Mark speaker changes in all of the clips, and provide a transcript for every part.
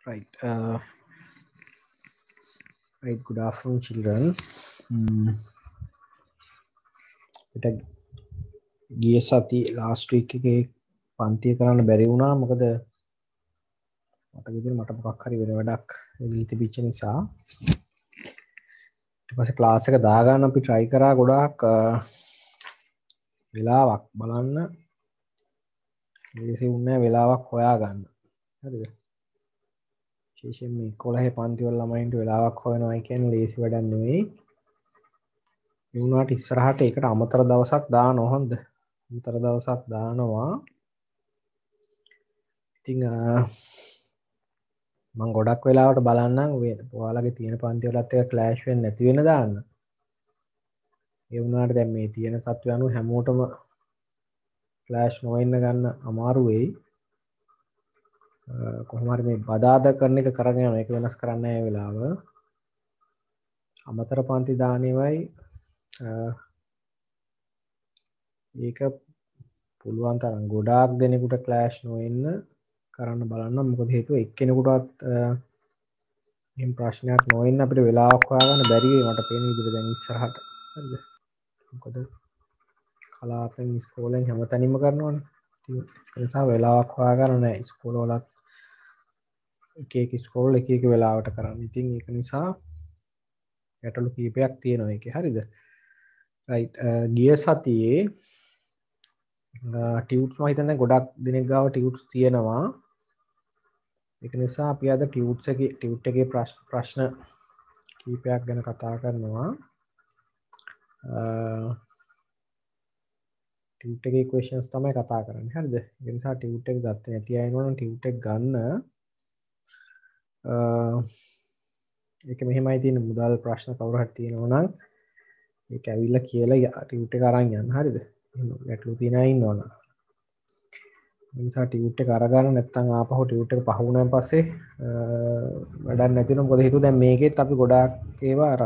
Speaker 1: Right. Right. Good afternoon, children. පිට ගිය සති last week එකේ පන්තිය කරන්න බැරි වුණා. මොකද මට විදිහට මට මොකක් හරි වෙන වැඩක් ඉදිරි තිබිච්ච නිසා. ඊට පස්සේ ක්ලාස් එක දාගන්න අපි try කරා ගොඩාක් වෙලාවක් බලන්න. ලේසි වුණේ නැහැ වෙලාවක් හොයාගන්න. හරිද? විශේෂයෙන් මේ 11 පන්ති වල ළමයින්ට වෙලාවක් හොයනවා කියන්නේ ලේසි වැඩක් නෙවෙයි. ඒ වුණාට ඉස්සරහට ඒකට අමතර දවසක් දානවා හොඳ. අමතර දවසක් දානවා. ඉතින් මම ගොඩක් වෙලාවට බලන්නම් ඔයාලගේ තියෙන පන්ති වලත් එක ක්ලෑෂ් වෙන්නේ නැති වෙන දාන්න. ඒ වුණාට දැන් මේ තියෙන තත්ත්වය අනුව හැමෝටම ක්ලෑෂ් නොවෙන්න ගන්න අමාරු වෙයි. කොහොම හරි මේ බදාදා කරන එක කරගෙන යනවා. ඒක වෙනස් කරන්න නැහැ වෙලාව. අමතර පන්ති දාන්නේවයි ඒක පුළුවන් තරම් ගොඩාක් දෙනෙකුට ක්ලෑෂ් නොවෙන්න කරන්න බලන්න. මොකද හේතුව එක්කෙනෙකුටවත් එහෙම ප්‍රශ්නයක් නොවෙන්න අපිට වෙලාවක් හොයාගන්න බැරි වෙයි මට පේන විදිහට දැන් ඉස්සරහට. හරිද? මොකද කලාපෙන් ඉස්කෝලෙන් හැමතැනින්ම කරනවනේ. ඉතින් ඒ නිසා වෙලාවක් හොයාගන්න නැහැ. ඉස්කෝලවලත් එක එක ඉස්කෝල එක එක වෙලාවට කරන්න. ඉතින් ඒක නිසා ගැටලු කීපයක් තියෙනවා ඒකේ. හරිද? රයිට්. ගිය සතියේ ටියුට්ස් මම හිතන්නේ ගොඩක් දිනක් ගාව ටියුට්ස් තියෙනවා. ඒක නිසා අපි අද ටියුට් එකේ ප්‍රශ්න කීපයක් ගැන කතා කරනවා. ටියුට් එකේ questions තමයි කතා කරන්නේ. හරිද? ඒ නිසා ටියුට් එක ගත්තේ නැති අය ඉන්නවනම් ටියුට් එක ගන්න. ඒක මෙහෙමයි තියෙන්නේ මුදල් ප්‍රශ්න කවුරු හරි තියෙනවා නම් ඒක ඇවිල්ලා කියලා ටියුට් එක අරන් යන්න. හරිද? එහෙම ගැටලු තියන අය ඉන්නවනම්. ඒ නිසා ටියුට් එක අරගන්න නැත්නම් ආපහු ටියුට් එක පහ වුණාන් පස්සේ වැඩක් නැති වෙනවා. මොකද හේතුව දැන් මේකෙත් අපි ගොඩාක් ඒවා අර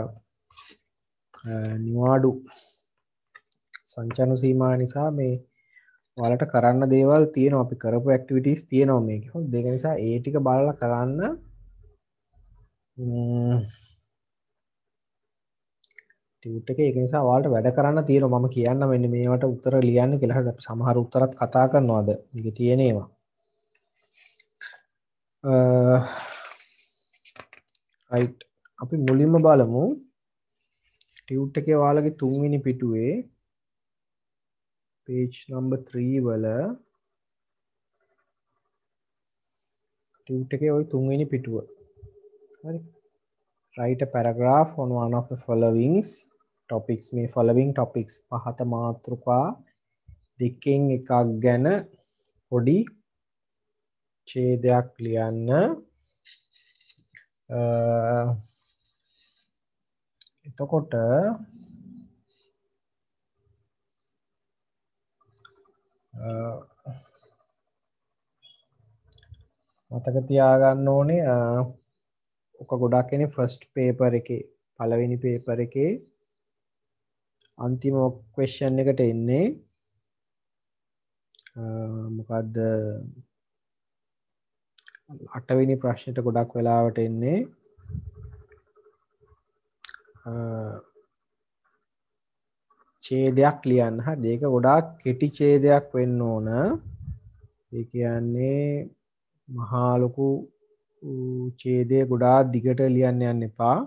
Speaker 1: නිවාඩු සංචාරන සීමා නිසා මේ ඔයාලට කරන්න දේවල් තියෙනවා. අපි කරපු ඇක්ටිවිටීස් තියෙනවා මේකේ. හොඳ ඒක නිසා ඒ ටික බලලා කරන්න. ටියුට් එකේ ඒක නිසා ඔයාලට වැඩ කරන්න තියෙනවා. මම කියන්න මෙන්න මේවට උත්තර ලියන්න කියලා. හරිද? අපි සමහර උත්තරත් කතා කරනවාද? මේකේ තියෙන ඒවා. රයිට්. අපි මුලින්ම බලමු ටියුට් එකේ ඔයාලගේ තුන්වෙනි පිටුවේ page number 3 වල ටියුට් එකේ ওই තුන්වෙනි පිටුව. හරි. Write a paragraph on one of the following topics. මේ following topics පහත මාතෘකා දෙකෙන් එකක් ගැන පොඩි ඡේදයක් ලියන්න. එතකොට මතක තියාගන්න ඕනේ ඔක ගොඩක් එන්නේ ෆස්ට් පේපර් එකේ පළවෙනි පේපර් එකේ අන්තිම ක්වෙස්චන් එකට එන්නේ මොකද්ද 8 වෙනි ප්‍රශ්නෙට ගොඩක් වෙලාවට එන්නේ ඡේදයක් ලියන්න. හරි. ඒක ගොඩාක් කෙටි ඡේදයක් වෙන්න ඕන. ඒ කියන්නේ මහා ලොකු ඡේදය ගොඩාක් දිගට ලියන්න යන්න එපා.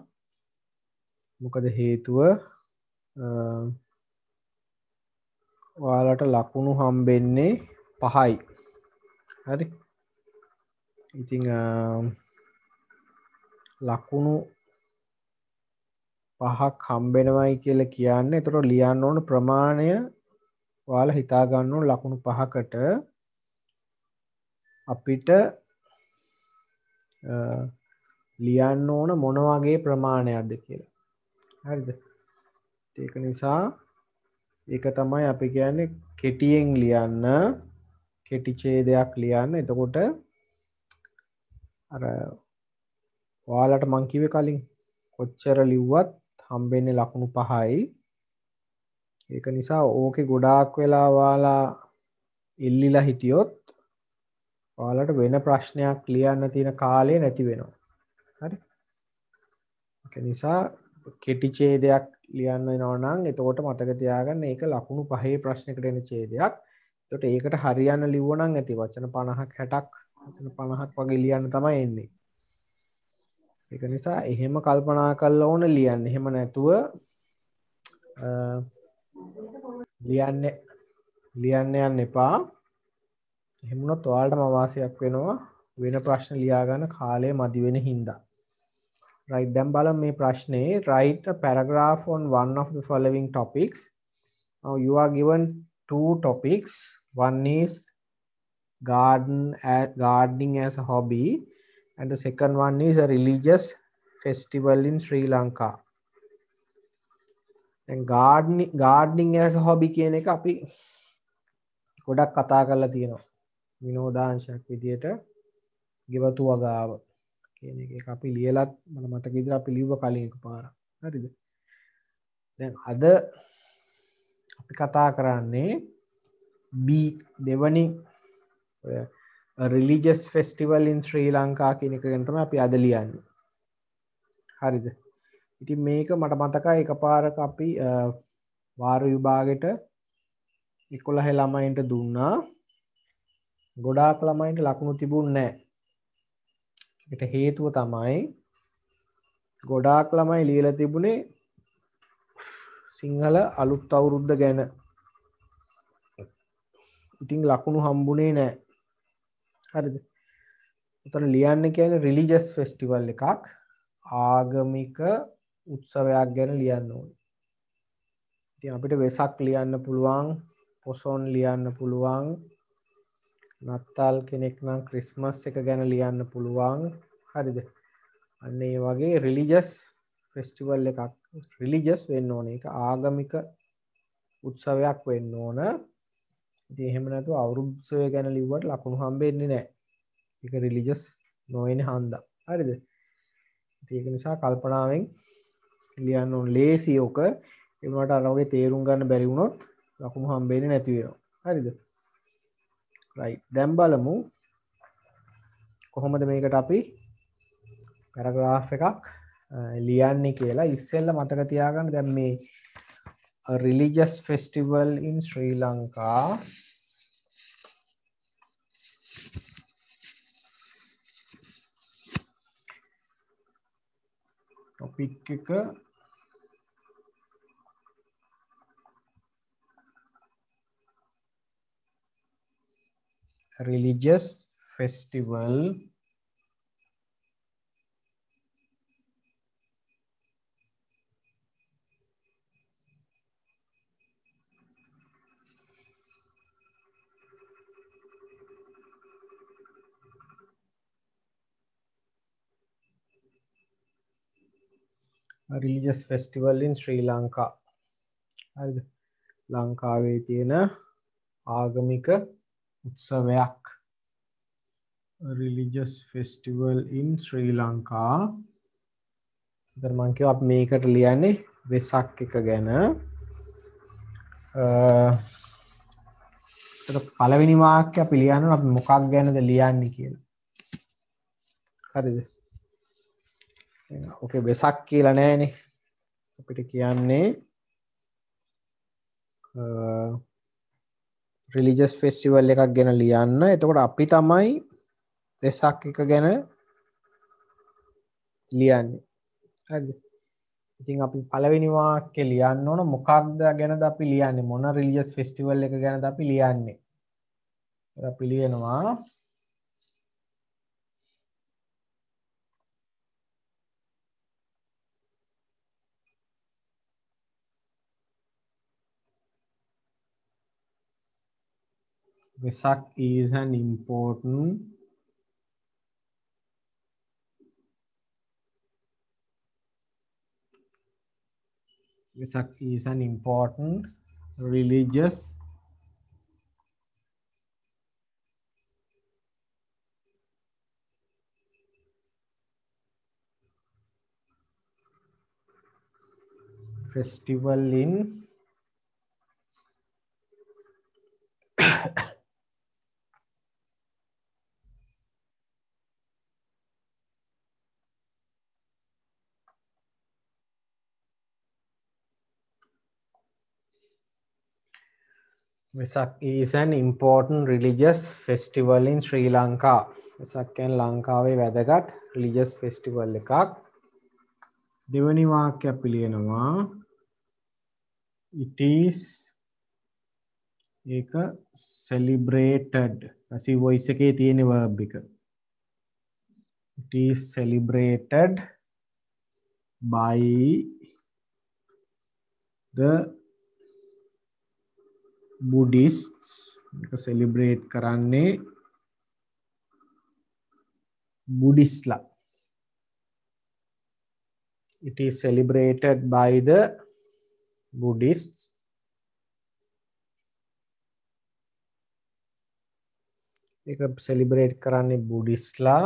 Speaker 1: මොකද හේතුව ඔයාලට ලකුණු හම්බෙන්නේ 5යි. හරි. ඉතින් ලකුණු 5ක් හම්බෙනවයි කියලා කියන්නේ ඒතර ලියන්න ඕන ප්‍රමාණය ඔයාලා හිතා ගන්න ඕන ලකුණු 5කට අපිට ලියන්න ඕන මොන වගේ ප්‍රමාණයක්ද කියලා. හරිද? ඒක නිසා ඒක තමයි අපි කියන්නේ කෙටියෙන් ලියන්න, කෙටි ඡේදයක් ලියන්න. එතකොට අර ඔයාලට මං කිව්වේ කලින් කොච්චර ලිව්වත් හම්බෙන්නේ ලකුණු 5යි. ඒක නිසා ඕකේ ගොඩාක් වෙලා ඔයාලා එල්ලිලා හිටියොත් ඔයාලට වෙන ප්‍රශ්නයක් ලියන්න තියෙන කාලය නැති වෙනවා. හරි. ඒක නිසා කෙටි ඡේදයක් ලියන්න වෙනවා නම් එතකොට මතක තියාගන්න ඒක ලකුණු 5 ප්‍රශ්නයකට එන ඡේදයක්. එතකොට ඒකට හරියන්න ලිව්වනම් ඇති වචන 50ක් 60ක් වචන 50ක් වගේ ලියන්න තමයි එන්නේ. ඒක නිසා එහෙම කල්පනා කරලා ඕන ලියන්න. එහෙම නැතුව ලියන්න යන්න එපා. එහෙම වුණොත් ඔයාලටම අවාසියක් වෙනවා වෙන ප්‍රශ්න ලියා ගන්න කාලය මදි වෙන හින්දා. right දැන් බලමු මේ ප්‍රශ්නේ write a paragraph on one of the following topics. Now you are given two topics. One is gardening as a hobby and the second one is a religious festival in Sri Lanka. දැන් gardening as a hobby කියන එක අපි ගොඩක් කතා කරලා තියෙනවා. විනෝදාංශයක් විදියට ගෙවතු වගාව කියන එක අපි ලියලත් මම මතක විදිහට අපි ලිව්ව කලින් එකපාරක්. හරිද? දැන් අද අපි කතා කරන්නේ B දෙවනි religious festival in Sri Lanka කියන එක ගැන තමයි අපි අද ලියන්නේ. හරිද? ඉතින් මේක මට මතකයි එකපාරක අපි වාර විභාගෙට 11 ළමයින්ට දුන්නා. ගොඩාක් ළමයින්ට ලකුණු තිබුණේ නැහැ. ඒකට හේතුව තමයි ගොඩාක් ළමයි ලියලා තිබුණේ සිංහල අලුත් අවුරුද්ද ගැන. ඉතින් ලකුණු හම්බුනේ නැහැ. හරිද? උතන ලියන්න කියන්නේ රිලිජියස් ෆෙස්ටිවල් එකක්. ආගමික උත්සවයක් ගැන ලියන්න ඕනේ. ඉතින් අපිට වෙසක් ලියන්න පුළුවන්, පොසොන් ලියන්න පුළුවන්, නත්තල් කෙනෙක් නම් ක්‍රිස්මස් එක ගැන ලියන්න පුළුවන්. හරිද? අන්න ඒ වගේ රිලිජියස් ෆෙස්ටිවල් එකක් රිලිජියස් වෙන්න ඕනේ. ඒක ආගමික උත්සවයක් වෙන්න ඕන. ඉතින් එහෙම නැතුව අවුරුදු උත්සවය ගැන ලිව්වට ලකුණු හම්බෙන්නේ නැහැ. ඒක රිලිජියස් නොවන හන්දා. හරිද? ඒක නිසා කල්පනාවෙන් ලියන්න ඕන. ලේසි ඔක. ඒ වුණාට අර වගේ තේරුම් ගන්න බැරි වුණොත් ලකුණු හම්බෙන්නේ නැති වෙනවා. හරිද? right. දැන් බලමු කොහොමද මේකට අපි පැරග්‍රාෆ් එකක් ලියන්නේ කියලා. ඉස්සෙල්ලා මතක තියාගන්න දැන් මේ religious festival in Sri Lanka topic එක religious festival religious festival in Sri Lanka. හරිද? ලංකාවේ තියෙන ආගමික උත්සවයක්. religious festival in Sri Lanka. ඉතින් මම කියව අපි මේකට ලියන්නේ වෙසක් එක ගැන. එතකොට පළවෙනි වාක්‍යය අපි ලියනවා අපි මොකක් ගැනද ලියන්නේ කියලා. හරිද? ඕකේ වෙසක් කියලා නෑනේ. අපිට කියන්නේ religious festival එකක් ගැන ලියන්න. එතකොට අපි තමයි වෙසක් එක ගැන ලියන්නේ. හරිද? ඉතින් අපි පළවෙනි වාක්‍යය ලියන්න ඕන මොකක්ද ගැනද අපි ලියන්නේ? මොන religious festival එක ගැනද අපි ලියන්නේ? අපි ලියනවා Vesak is an important Vesak is an important religious festival in Vesak is an important religious festival in Sri Lanka. Vesak කියන්නේ ලංකාවේ වැදගත් religious festival එකක්. දෙවැනි වාක්‍යයක් පිළිගනවා. It is ඒක celebrated. passive voice එකේ තියෙන verb එක. It is celebrated by the Buddhists. මේක celebrate කරන්නේ බුද්දිස්ලා. It is celebrated by the Buddhists. ඒක celebrate කරන්නේ බුද්දිස්ලා.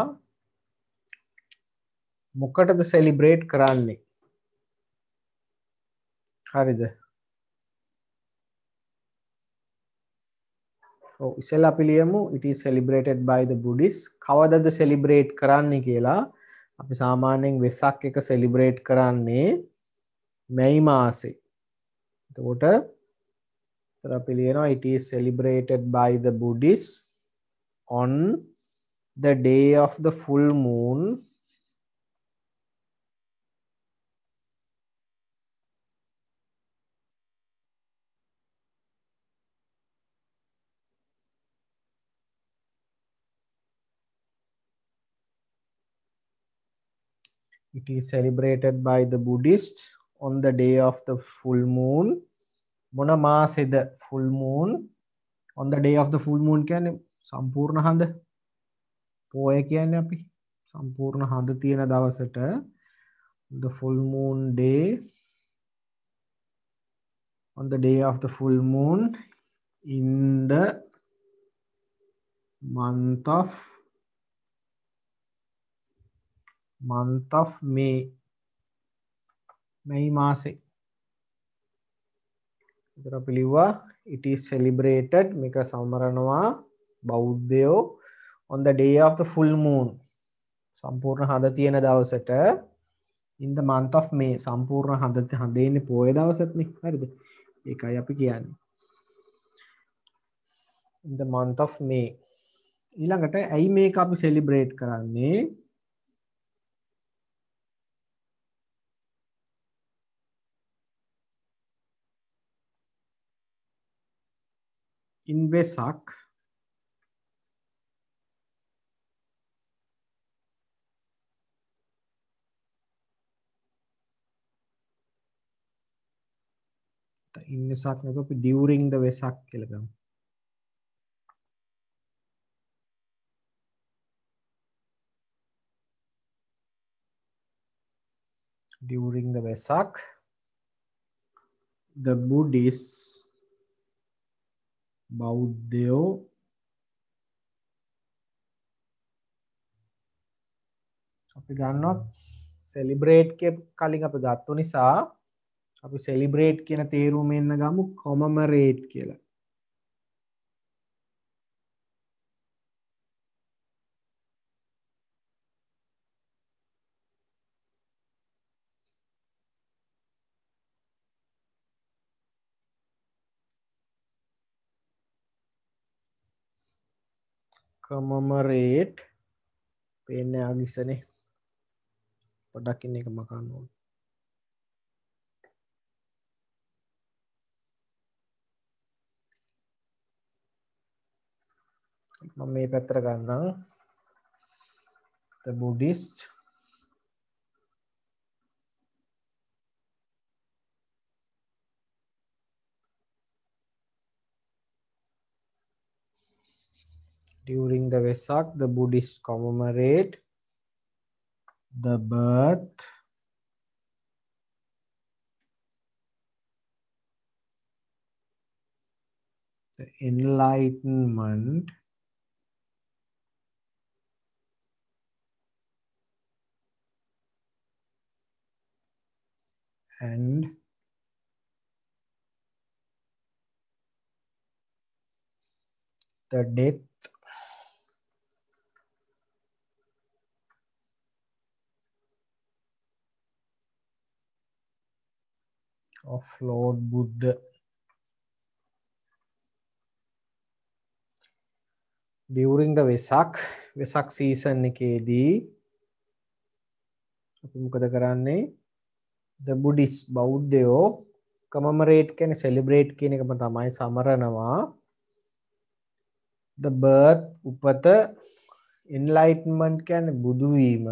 Speaker 1: මොකටද celebrate කරන්නේ? හරිද? ඔව් ඉස්සෙල්ලා අපි ලියමු it is celebrated by the Buddhists. කවදද celebrate කරන්නේ කියලා? අපි සාමාන්‍යයෙන් වෙසක් එක celebrate කරන්නේ මැයි මාසේ. එතකොට අපි ලියනවා it is celebrated by the Buddhists on the day of the full moon it is celebrated by the Buddhists on the day of the full moon මොන මාසෙද full moon on the day of the full moon කියන්නේ සම්පූර්ණ හඳ පෝය කියන්නේ අපි සම්පූර්ණ හඳ තියෙන දවසට the full moon day on the day of the full moon in the month of May May මාසේ ඉතින් අපි ලිව්වා it is celebrated මේක සමරනවා බෞද්ධයෝ on the day of the full moon සම්පූර්ණ හඳ තියෙන දවසට in the month of May සම්පූර්ණ හඳ ඉන්නේ පොය දවසටනේ හරිද ඒකයි අපි කියන්නේ in the month of May ඊළඟට ඇයි මේක අපි celebrate කරන්නේ in Vesak in Vesak නැතුව අපි during the Vesak කියලා ගමු during the Vesak the Buddhists බෞද්ධයෝ අපි ගන්නවා celebrate කිය කලින් අපි ගත්තු නිසා අපි celebrate කියන තේරුම එන්න ගමු commemorate කියලා commemorate පේන්නේ ආගිසනේ පොඩ්ඩක් ඉන්න එක මකන්න ඕන මම මේ පැත්තට ගන්නම් the Buddhist during the Vesak the Buddhists commemorate the birth the enlightenment and the death of Lord Buddha during the Vesak season එකේදී අපි මොකද කරන්නේ? the Buddhist බෞද්ධයෝ commemorate කියන්නේ celebrate කියන එකම තමයි සමරනවා the birth උපත enlightenment කියන්නේ බුදු වීම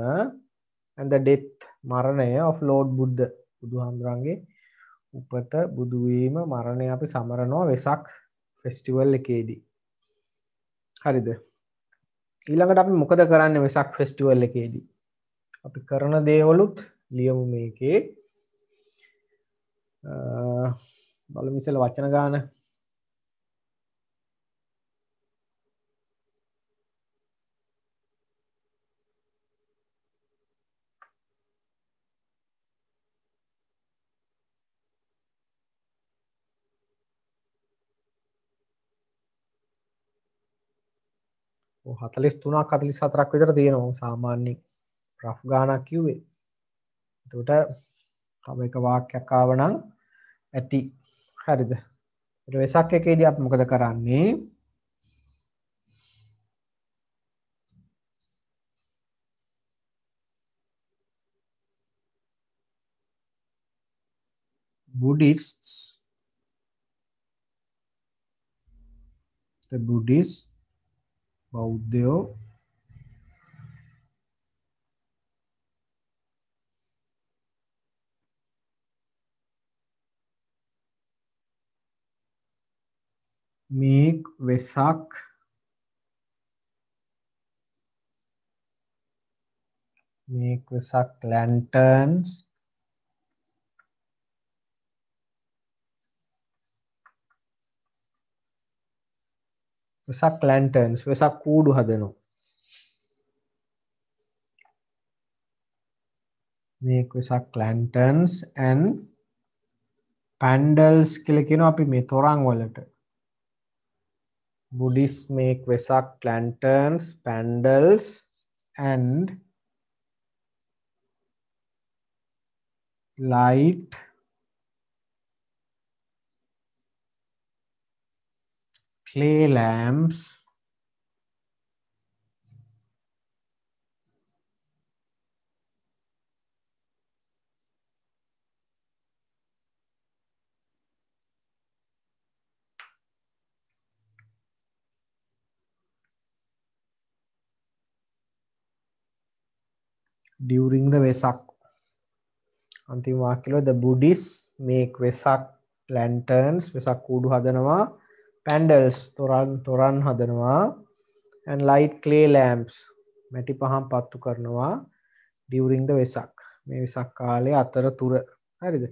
Speaker 1: and the death මරණය of Lord Buddha බුදුහාමුදුරන්ගේ උපත බුදු වීම මරණය අපි සමරනවා වෙසක් ෆෙස්ටිවල් එකේදී. හරිද? ඊළඟට අපි මොකද කරන්නේ වෙසක් ෆෙස්ටිවල් එකේදී? අපි කරන දේවලුත් ලියමු මේකේ. බලමු ඉස්සෙල්ලා වචන ගාන. ඔව් 43ක් 44ක් විතර තියෙනවා සාමාන්‍යයෙන් රෆ් ගානක් කිව්වේ. එතකොට තව එක වාක්‍යයක් ආවනම් ඇති. හරිද? ඊට වෙසක් එකේදී අපි මොකද කරන්නේ? Buddhists the Buddhist බෞද්ධයෝ make Vesak lanterns Vesak lanterns Vesak කූඩු හදනවා. make Vesak lanterns and pandals කියලා කියනවා අපි මේ තොරන් වලට. Buddhists make Vesak lanterns, pandals and light clay lamps during the Vesak. අන්තිම වාක්‍යවල the Buddhists make Vesak lanterns Vesak කූඩු හදනවා, pandals තොරන් හදනවා and light clay lamps මැටි පහන් පත්තු කරනවා during the වෙසක්. මේ වෙසක් කාලයේ අතරතුර. හරිද?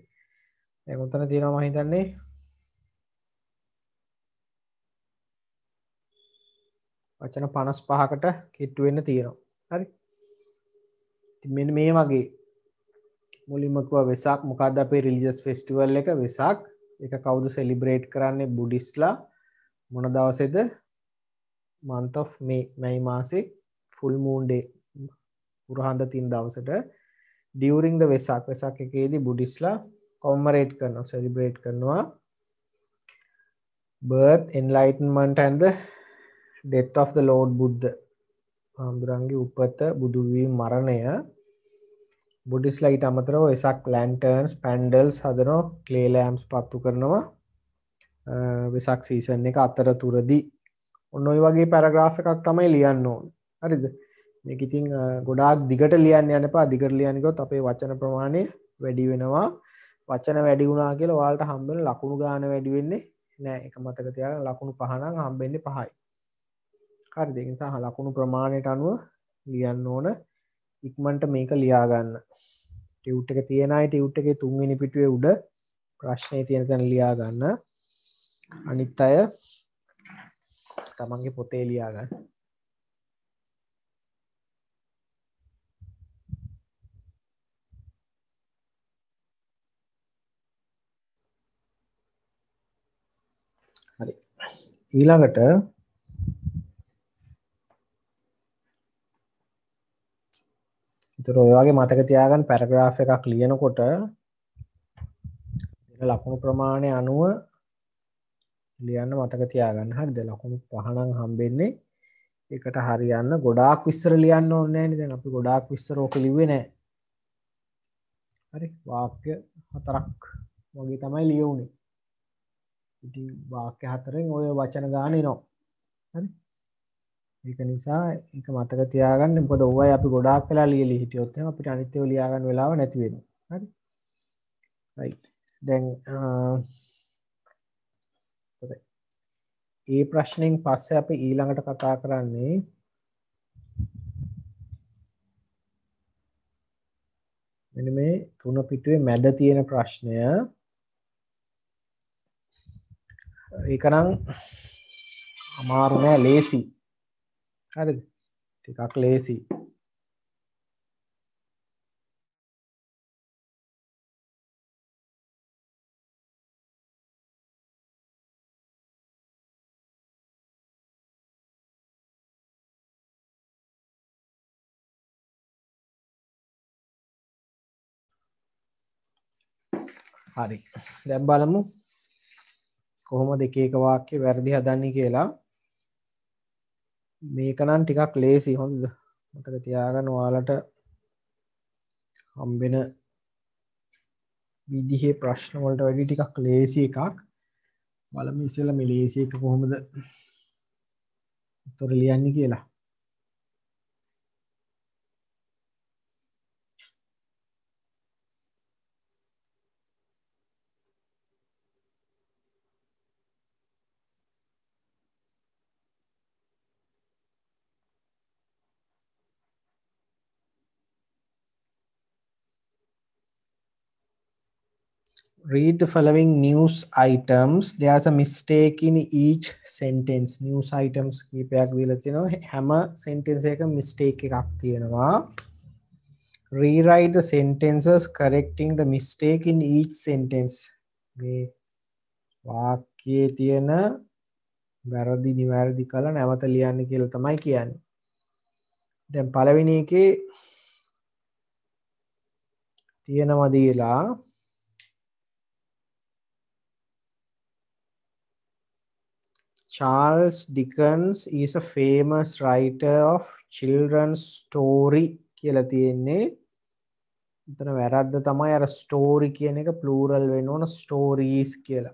Speaker 1: දැන් උතන තියෙනවා මම හිතන්නේ වචන 55කට කිට්ටු වෙන්න තියෙනවා. හරි? ඉතින් මෙන්න මේ වගේ මුලින්ම කිව්වා වෙසක් මොකද්ද අපේ රිලිජියස් ෆෙස්ටිවල් එක වෙසක්. ඒක කවුද සෙලිබ්‍රේට් කරන්නේ? බුද්දිස්ලා. මොන දවසේද? month of May මාසේ full moon day පුරහඳ තින් දවසට during the වෙසක් එකේදී බුද්දිස්ලා commemorate කරනවා celebrate කරනවා birth enlightenment and the death of the Lord Buddha. හාමුදුරන්ගේ උපත බුදු වීම මරණය. බුද්දිස්ලා ඊට අමතරව වෙසක් lanterns pandals හදනවා clay lamps පත්තු කරනවා වෙසක් සීසන් එක අතරතුරදී. ඔන්න ඔය වගේ පැරග්‍රාෆ් එකක් තමයි ලියන්න ඕනේ. හරිද? මේක ඉතින් ගොඩාක් දිගට ලියන්න යන්න එපා. දිගට ලියන්න ගියොත් අපේ වචන ප්‍රමාණය වැඩි වෙනවා. වචන වැඩි වුණා කියලා ඔයාලට හම්බ වෙන ලකුණු ගාන වැඩි වෙන්නේ නෑ. ඒක මතක තියාගන්න. ලකුණු 5 නම් හම්බෙන්නේ 5යි. හරිද? ඒ නිසා ලකුණු ප්‍රමාණයට අනුව ලියන්න ඕන. ඉක්මනට මේක ලියා ගන්න. ටියුට් එක තියෙන අය ටියුට් එකේ 3 වෙනි පිටුවේ උඩ ප්‍රශ්නේ තියෙන තැන ලියා ගන්න. අනිත් අය තමන්ගේ පොතේ ලියා ගන්න. හරි. ඊළඟට ඒතර ඔය වගේ මතක තියාගන්න පැරග්‍රාෆ් එකක් ලියනකොට ලකුණු ප්‍රමාණය අනුව ලියන්න මතක තියාගන්න. හරිද? ලකුණු 5 නම් හම්බෙන්නේ ඒකට හරියන්න ගොඩාක් විස්තර ලියන්න ඕනේ නැහැ නේ. දැන් අපි ගොඩාක් විස්තර ඕක ලිව්වේ නැහැ. හරි වාක්‍ය 4ක් වගේ තමයි ලියුනේ. ඉතින් වාක්‍ය 4න් ඔය වචන ගාන එනවා. හරි. ඒක නිසා ඒක මතක තියාගන්න. මොකද ඔයයි අපි ගොඩාක් වෙලා ලියලි හිටියොත් එහෙනම් අපිට අනිත් ඒවා ලියා ගන්න වෙලාව නැති වෙනවා. හරි. රයිට්. දැන් ඒ ප්‍රශ්නෙන් පස්සේ අපි ඊළඟට කතා කරන්නේ මෙන්න මේ 3 පිටුවේ මැද තියෙන ප්‍රශ්නය. ඒක නම් අමාරු නෑ, ලේසි. හරිද? ටිකක් ලේසි. හරි. දැන් බලමු කොහොමද එක එක වාක්‍ය වැරදි හදන්නේ කියලා. මේක නම් ටිකක් ලේසි. හොඳද? මතක තියාගන්න ඔයාලට හම්බෙන විදිහේ ප්‍රශ්න වලට වැඩි ටිකක් ලේසි එකක්. බලමු ඉස්සෙල්ලා මේ ලේසි එක කොහොමද උත්තර ලියන්නේ කියලා. Read the following news items. There's a mistake in each sentence. News items කීපයක් දීලා තියෙනවා. හැම sentence එකකම mistake එකක් තියෙනවා. Rewrite the sentences correcting the mistake in each sentence. මේ වාක්‍යයේ තියෙන වැරදි නිවැරදි කළා නැවත ලියන්න කියලා තමයි කියන්නේ. දැන් පළවෙනි එකේ තියෙනවා දීලා Charles Dickens is a famous writer of children's story කියලා තියෙන්නේ. එතන වැරද්ද තමයි අර story කියන එක plural වෙන්න ඕන stories කියලා.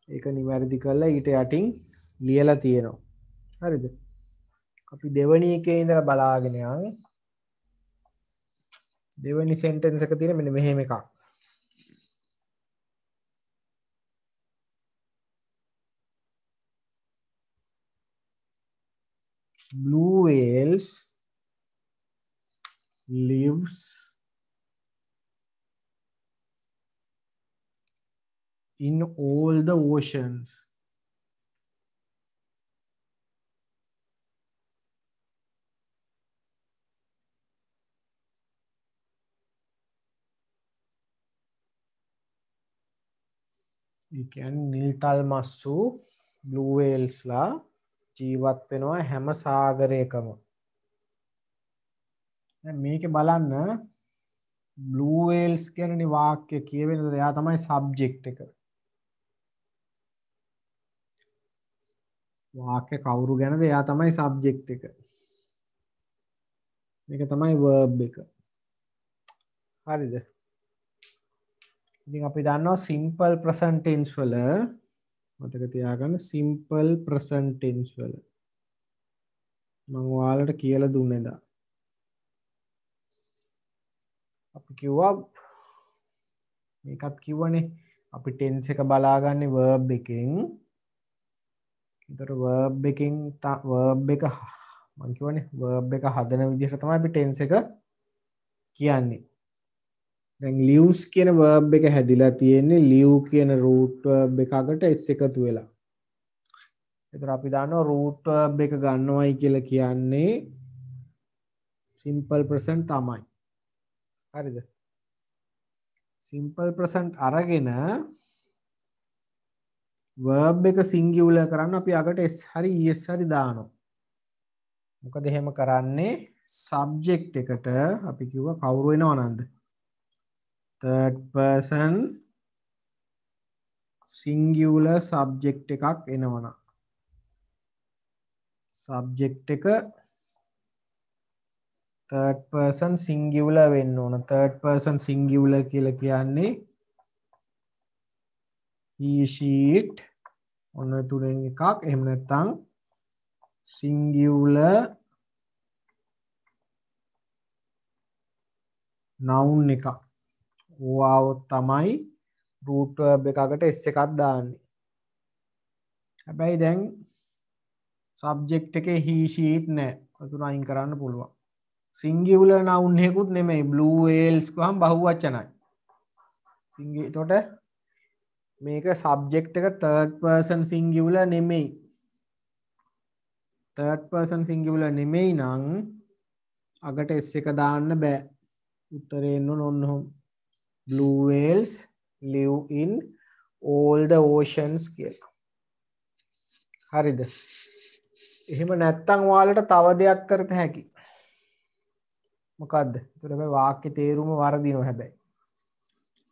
Speaker 1: ඒක නිවැරදි කරලා ඊට යටින් ලියලා තියෙනවා. හරිද? අපි දෙවෙනි එකේ ඉඳලා බලාගෙන යමු. දෙවෙනි sentence එක තියෙන මෙන්න මෙහෙම එකක්. Blue whales lives in all the oceans. ඒ කියන්නේ නිල්තල් මස්සු blue whales ලා ජීවත් වෙනවා හැම සාගරයකම. දැන් මේකේ බලන්න blue whales කියන්නේ වාක්‍ය කියවෙනද එයා තමයි subject එක. වාක්‍ය කවුරු ගැනද එයා තමයි subject එක. මේක තමයි verb එක. හරිද? ඉතින් අපි දන්නවා simple present tense වල මතක තියාගන්න simple present tense වල මම ඔයාලට කියලා දුන්නේ දා. අපි කිව්වා මේකත් කිව්වනේ අපි tense එක බලාගන්නේ verb එකෙන්. ඒතර verb එකෙන් verb එක මම කියවනේ verb එක හදන විදිහට තමයි අපි tense එක කියන්නේ. දැන් lives කියන verb එක හැදිලා තියෙන්නේ live කියන root verb එක අගට s එකතු වෙලා. ඒතර අපි දන්නවා root verb එක ගන්නවයි කියලා කියන්නේ simple present තමයි. හරිද? simple present අරගෙන verb එක singular කරන්න අපි අගට s හරි es හරි දානවා. මොකද එහෙම කරන්නේ subject එකට අපි කිව්වා කවුරු වෙනවනන්ද? third person singular subject එකක් එනවනම් subject එක third person singular වෙන්න ඕන. third person singular කියලා කියන්නේ he she it ඔන්න තුනෙන් එකක්. එහෙම නැත්නම් singular noun එකක්. ඕවාවොත් තමයි root verb එකකට s එකක් දාන්නේ. හැබැයි දැන් subject එකේ he she it නැහැ. අතුරු අයින් කරන්න පුළුවන්. singular noun එකකුත් නෙමෙයි. blue whales ගහම බහුවචනයි. එතකොට මේක subject එක third person singular නෙමෙයි. third person singular නෙමෙයි නම් අගට s එක දාන්න බෑ. උත්තරේ එන්න ඕන ඔන්න. blue whales live in all the oceans කියලා. හරිද? එහෙම නැත්තම් ඔයාලට තව දෙයක් කරත හැකි. මොකද්ද? ඒතර මේ වාක්‍ය තේරුම වරදිනවා හැබැයි.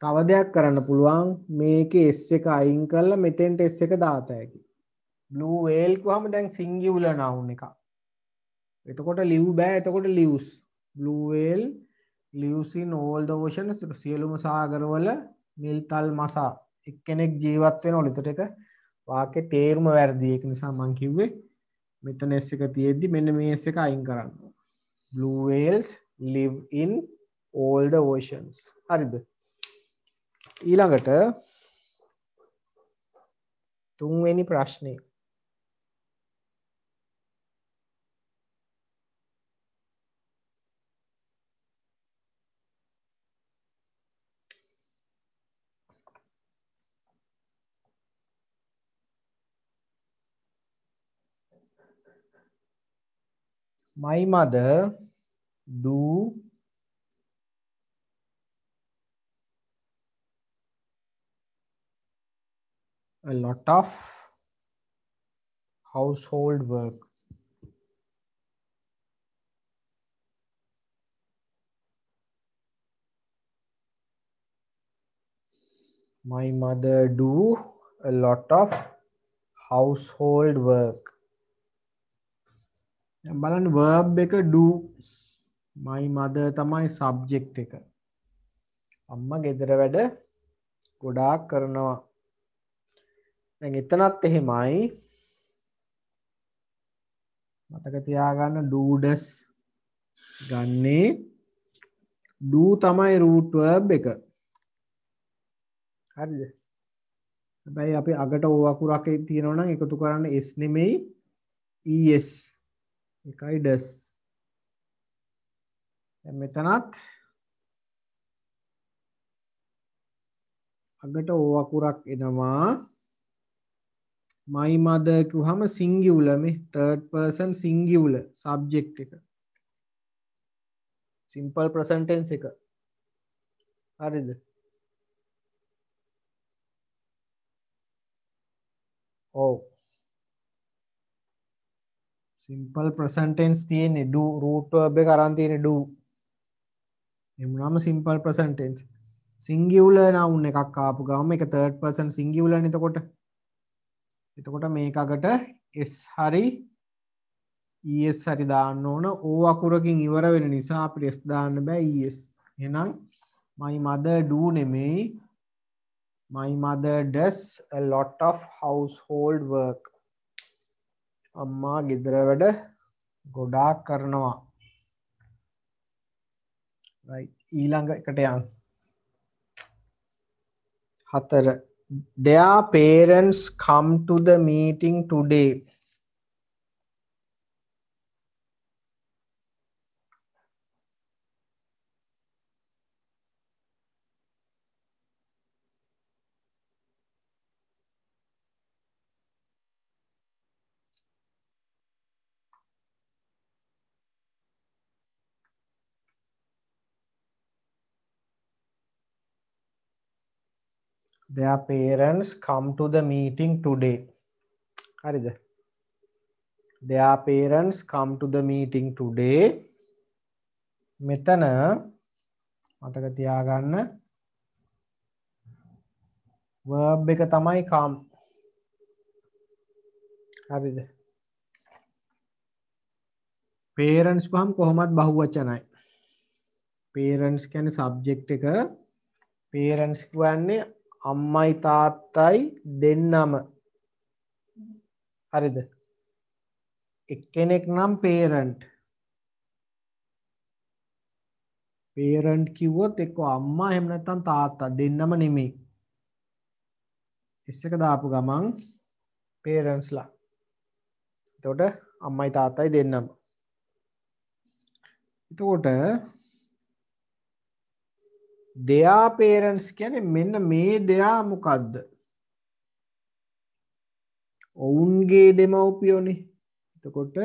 Speaker 1: තව දෙයක් කරන්න පුළුවන් මේකේ s එක අයින් කරලා මෙතෙන්ට s එක දාත හැකි. blue whale කියවම දැන් singular noun එකක්. එතකොට live බෑ. එතකොට lives. blue whale lives in all the oceans. සියලුම සාගරවල නිල් තල් මසා එක්කෙනෙක් ජීවත් වෙනවලු. එතකොට ඒක වාක්‍යයේ තේරුම වැරදි. ඒක නිසා මම කිව්වේ මෙතන s එක තියෙද්දි මෙන්න මේ s එක අයින් කරන්න. blue whales live in all the oceans. හරිද? ඊළඟට තුන්වෙනි ප්‍රශ්නේ. My mother do a lot of household work. My mother do a lot of household work. බලන්න verb එක do. My mother තමයි subject එක. අම්මා ගෙදර වැඩ ගොඩාක් කරනවා. දැන් එතනත් එහෙමයි. මතක තියාගන්න do does ගන්නේ do තමයි root verb එක. හරිද? හැබැයි අපි අගට o අකුරක් තියෙනවා නම් එකතු කරන්න s නෙමෙයි es. එකයි does. දැන් මෙතනත් අගට o අකුරක් එනවා. my mother කිව්වම singular මේ third person singular subject එක. simple present tense එක. හරිද? ඔව්. simple present tense තියෙන්නේ do root verb එක අරන් තියෙන්නේ do. එමුනම simple present tense. singular noun එකක් ආපු ගමන් මේක third person singular නේ එතකොට මේක අගට s හරි es හරි දාන්න ඕන. o අකුරකින් ඉවර වෙන නිසා අපිට s දාන්න බෑ es. එහෙනම් my mother do නෙමෙයි my mother does a lot of household work. අම්මා ගෙදර වැඩ ගොඩාක් කරනවා. right ඊළඟ එකට යන්න. 4 their parents come to the meeting today. Their parents come to the meeting today. හරිද? Their parents come to the meeting today. මෙතන මතක තියාගන්න verb එක තමයි come. හරිද? parents को हम කොහොමත් බහුවචනයි. parents කියන්නේ subject එක. parents කියන්නේ අම්මයි තාත්තයි දෙන්නම. හරිද? එක්කෙනෙක් නම් parent. parent කිව්වොත් එක්ක අම්මා එහෙම නැත්නම් තාත්තා දෙන්නම නෙමෙයි. S එක දාපු ගමන් parents ලා. එතකොට අම්මයි තාත්තයි දෙන්නම. එතකොට their parents කියන්නේ මෙන්න මේ their මොකද්ද? ඔවුන්ගේ දෙමව්පියෝනේ. එතකොට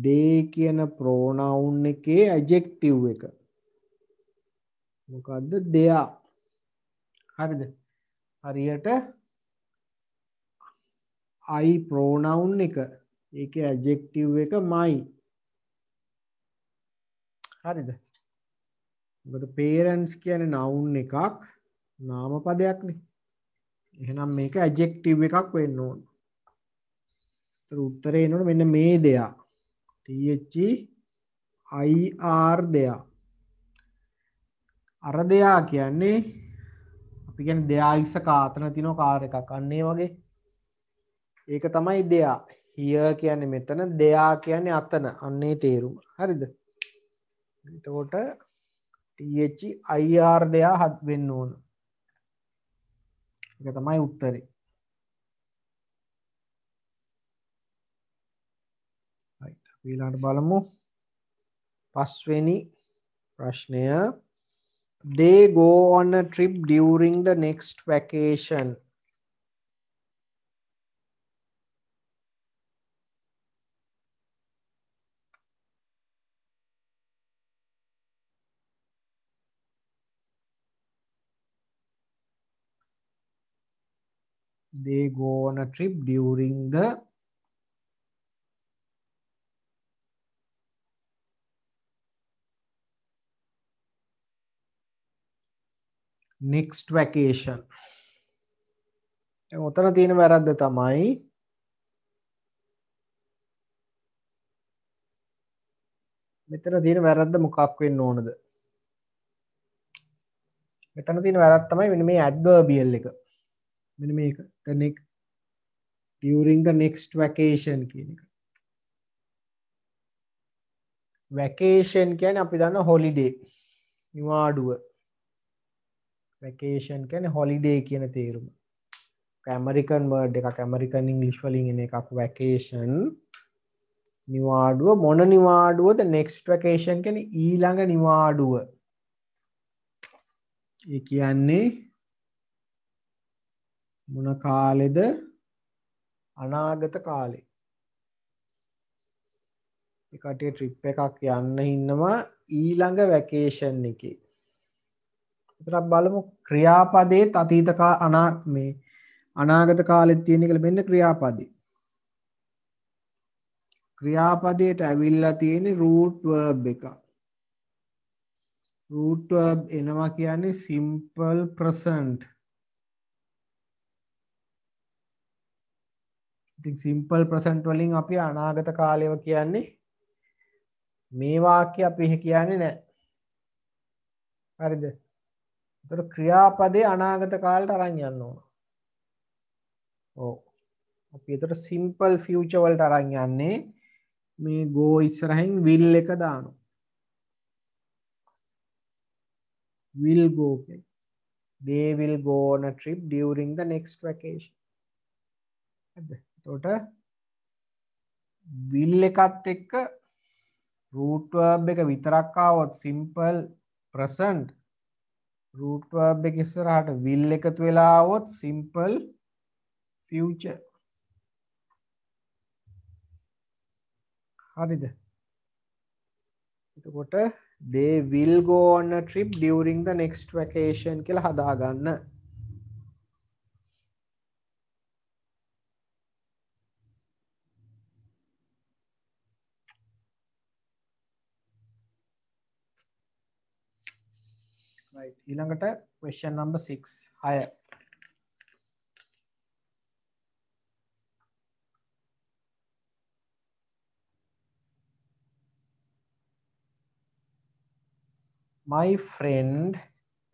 Speaker 1: they කියන pronoun එකේ adjective එක. මොකද්ද? their. හරිද? හරියට I pronoun එක. ඒකේ adjective එක my. හරිද? මොකද parents කියන්නේ noun එකක් නාම පදයක්නේ. එහෙනම් මේක adjective එකක් වෙන්න ඕන. ඒතර උත්තරේ එනවනේ මෙන්න මේ දෙයා. THEIR දෙයා. අර දෙයා කියන්නේ අපි කියන්නේ දෙයා ඉස්ස කාතන තිනෝ කාර් එකක් අන්න ඒ වගේ. ඒක තමයි දෙයා. here කියන්නේ මෙතන, දෙයා කියන්නේ අතන. අන්නේ තේරුම. හරිද? එතකොට THIR දෙයා හත් වෙන්න ඕන. ඒක තමයි උත්තරේ. right. අපි ඊළඟට බලමු. පස්වෙනි ප්‍රශ්නය. They go on a trip during the next vacation. They go on a trip during the next vacation. ඔතන තියෙන වැරද්ද තමයි මෙතන තියෙන වැරද්ද මොකක් වෙන්න ඕනද? මෙතන තියෙන වැරද්ද තමයි මෙන්න මේ adverbial එක. මෙන්න මේක. the next during the next vacation කියන එක. vacation කියන්නේ අපි දන්න holiday. නිවාඩුව. vacation කියන්නේ holiday කියන තේරුම. American word එකක්, American English වලින් එන එකක් vacation. නිවාඩුව මොන නිවාඩුවද? next vacation කියන්නේ ඊළඟ නිවාඩුව. ඒ කියන්නේ මොන කාලෙද? අනාගත කාලේ. ඒ කටේ ට්‍රිප් එකක් යන්න ඉන්නවා ඊළඟ වැකේෂන් එකේ. විතරක් බලමු ක්‍රියාපදයේ අතීත මේ අනාගත කාලෙත් තියෙන එක මෙන්න ක්‍රියාපදේ. ක්‍රියාපදයට ඇවිල්ලා තියෙන root verb එක. root verb එනවා කියන්නේ simple present. ඉතින් simple present වලින් අපි අනාගත කාලයව කියන්නේ මේ වාක්‍ය අපි එහෙ කියන්නේ නැහැ. හරිද? ඒතර ක්‍රියාපදේ අනාගත කාලයට අරන් යන්න ඕන. ඔව්. අපි ඒතර simple future වලට අරන් යන්නේ මේ go ඉස්සරහින් will එක දානවා. will go. They will go on a trip during the next vacation. හරිද? එතකොට will එකත් එක්ක root verb එක විතරක් ආවොත් simple present, root verb එක ඉස්සරහට will එකතු වෙලා ආවොත් simple future. හරිද? එතකොට they will go on a trip during the next vacation කියලා හදා ගන්න. right. ඊළඟට question number 6. 6. my friend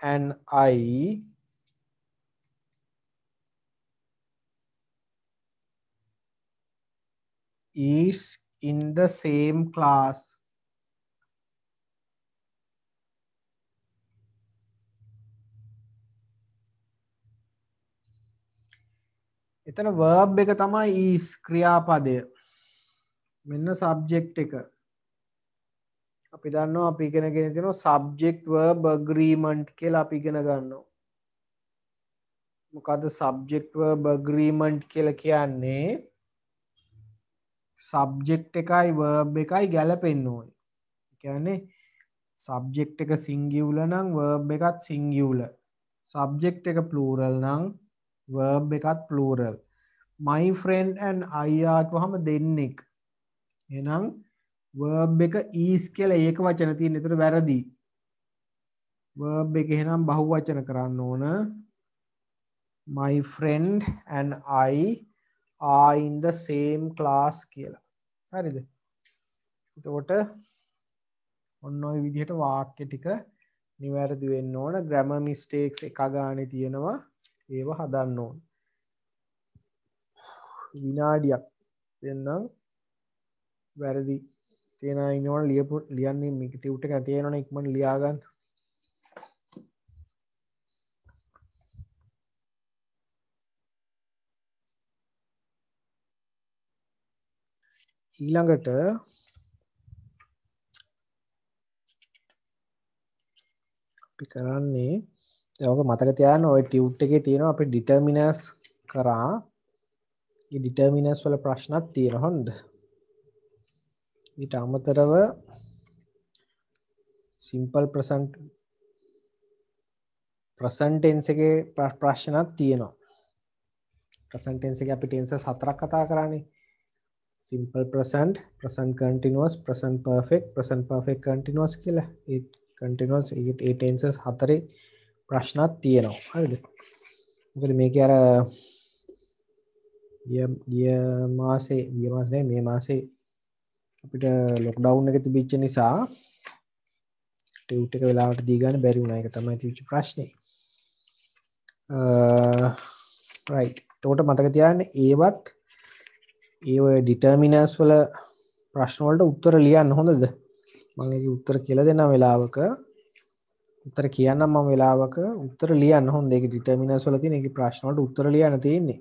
Speaker 1: and I is in the same class. එතන verb එක තමයි is ක්‍රියාපදය. මෙන්න subject එක. අපි දන්නවා අපි ඉගෙනගෙන තියෙනවා subject verb agreement කියලා අපි ඉගෙන ගන්නවා. මොකද්ද subject verb agreement කියලා කියන්නේ? subject එකයි verb එකයි ගැලපෙන්න ඕනේ. ඒ කියන්නේ subject එක singular නම් verb එකත් singular. subject එක plural නම් verb එකත් plural. my friend and I ආවම දෙන්නෙක්. එහෙනම් verb එක is කියලා ඒක වචන තියෙන. ඒතර වැරදි. verb එක එහෙනම් බහුවචන කරන්න ඕන. my friend and I are in the same class කියලා. හරිද? එතකොට ඔන්න ඔය විදිහට වාක්‍ය ටික නිවැරදි වෙන්න ඕන. grammar mistakes එක ගානේ තියෙනවා. ඒව හදන්න ඕන. විනාඩියක් දෙන්නම්. වැරදි තියෙන අය ඉන්නවනේ ලියන්නේ මේක ටියුට් එක තියෙනවනේ ඉක්මනට ලියා ගන්න. ඊළඟට අපි කරන්නේ ඔක මතක තියාගන්න ඔය ටියුට් එකේ තියෙනවා අපි ඩිටර්මිනර්ස් කරා. මේ ඩිටර්මිනර්ස් වල ප්‍රශ්නක් තියෙනවා හොඳ. ඊට අමතරව සිම්පල් ප්‍රසන්ට් ටෙන්ස් එකේ ප්‍රශ්නක් තියෙනවා. ප්‍රසන්ට් ටෙන්ස් එකේ අපි ටෙන්සස් හතරක් කතා කරානේ. simple present, present continuous, present perfect continuous කියලා. ඒ continuous ඒ tenses හතරේ ප්‍රශ්නක් තියෙනවා. හරිද? මොකද මේකේ අර ගිය මාසේ මේ මාසේ අපිට ලොක්ඩවුන් එක තිබිච්ච නිසා ටියුට් එක වෙලාවට දී ගන්න බැරි වුණා. ඒක තමයි තිබිච්ච ප්‍රශ්නේ. right. එතකොට මතක තියාගන්න ඒවත් ඒ ඔය ඩිටර්මිනර්ස් වල ප්‍රශ්න වලට උත්තර ලියන්න හොඳද? මම ඒකේ උත්තර කියලා දෙනවා වෙලාවක. උත්තර කියන්නම් මම වෙලාවක උත්තර ලියන්න හොඳ. ඒකේ ඩිටර්මිනර්ස් වල තියෙන ඒකේ ප්‍රශ්න වලට උත්තර ලියන්න තියෙන්නේ.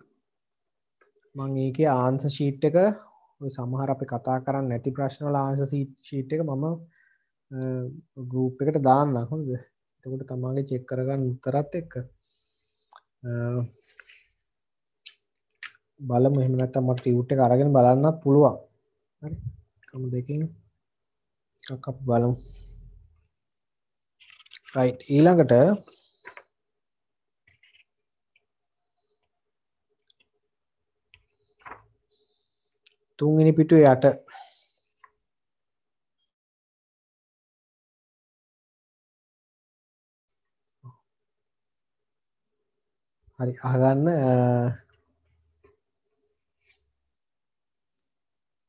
Speaker 1: මම ඒකේ ආන්සර් ෂීට් එක ඔය සමහර අපි කතා කරන්නේ නැති ප්‍රශ්න වල ආන්සර් ෂීට් එක මම ගෲප් එකට දාන්නම් හොඳද? එතකොට තමන්ගේ චෙක් කරගන්න උත්තරත් එක්ක බලමු. එහෙම නැත්නම් මට ටියුට් එක අරගෙන බලන්නත් පුළුවන්. හරි. ක්‍රම දෙකෙන් එකක් අපි බලමු. right. ඊළඟට තුන්වෙනි පිටුවේ යට හරි අහගන්න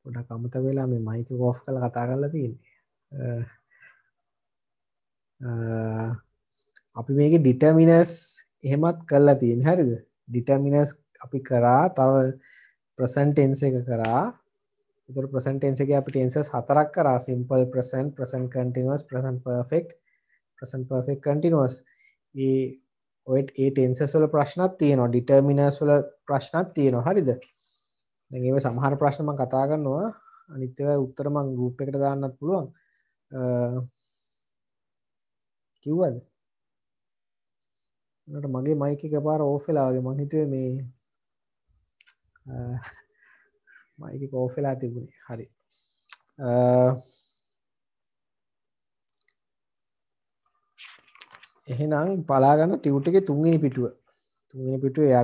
Speaker 1: පොඩක් අමතක වෙලා මේ මයික් එක ඔෆ් කරලා කතා කරලා තියෙන්නේ. අපි මේකේ ඩිටර්මිනර්ස් එහෙමත් කරලා තියෙන්නේ. හරිද? ඩිටර්මිනර්ස් අපි කරා තව present tense එක කරා. ඒතර present tense එකේ අපි tenses හතරක් කරා. simple present, present continuous, present perfect continuous. ඔය tenses වල ප්‍රශ්නක් තියෙනවා. determiners වල ප්‍රශ්නක් තියෙනවා. හරිද? දැන් ඒව සමහර ප්‍රශ්න මම කතා කරනවා. අනිත් ඒවා උත්තර මම group එකට දාන්නත් පුළුවන්. කිව්වද? මට මගේ මයික් එක පාර ඕෆ් වෙලා වගේ මං හිතුවේ මේ මයික් එක ඕෆ් වෙලා තිබුණේ. හරි. එහෙනම් බලා ගන්න ටියුට් එකේ තුන්වෙනි පිටුව. තුන්වෙනි පිටුවේ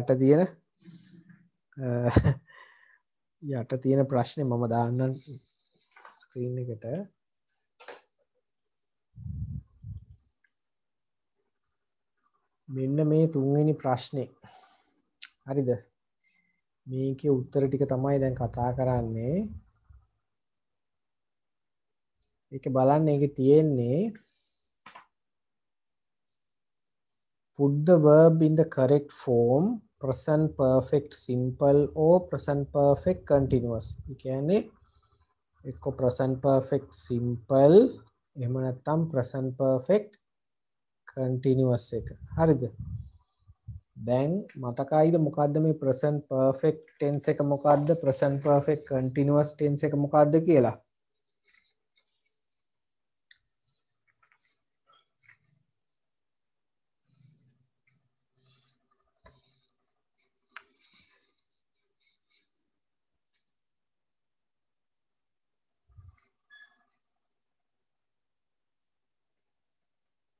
Speaker 1: යට තියෙන ප්‍රශ්නේ මම දාන්නම් ස්ක්‍රීන් එකට. මෙන්න මේ තුන්වෙනි ප්‍රශ්නේ. හරිද? මේකේ උත්තර ටික තමයි දැන් කතා කරන්නේ. ඒක බලන්න ඒකේ තියෙන්නේ put the verb in the correct form, present perfect simple or present perfect continuous. ඒ කියන්නේ එක්ක present perfect simple එහෙම නැත්නම් present perfect continuous එක. හරිද? දැන් මතකයිද මොකද්ද මේ present perfect tense එක මොකද්ද? present perfect continuous tense එක මොකද්ද කියලා?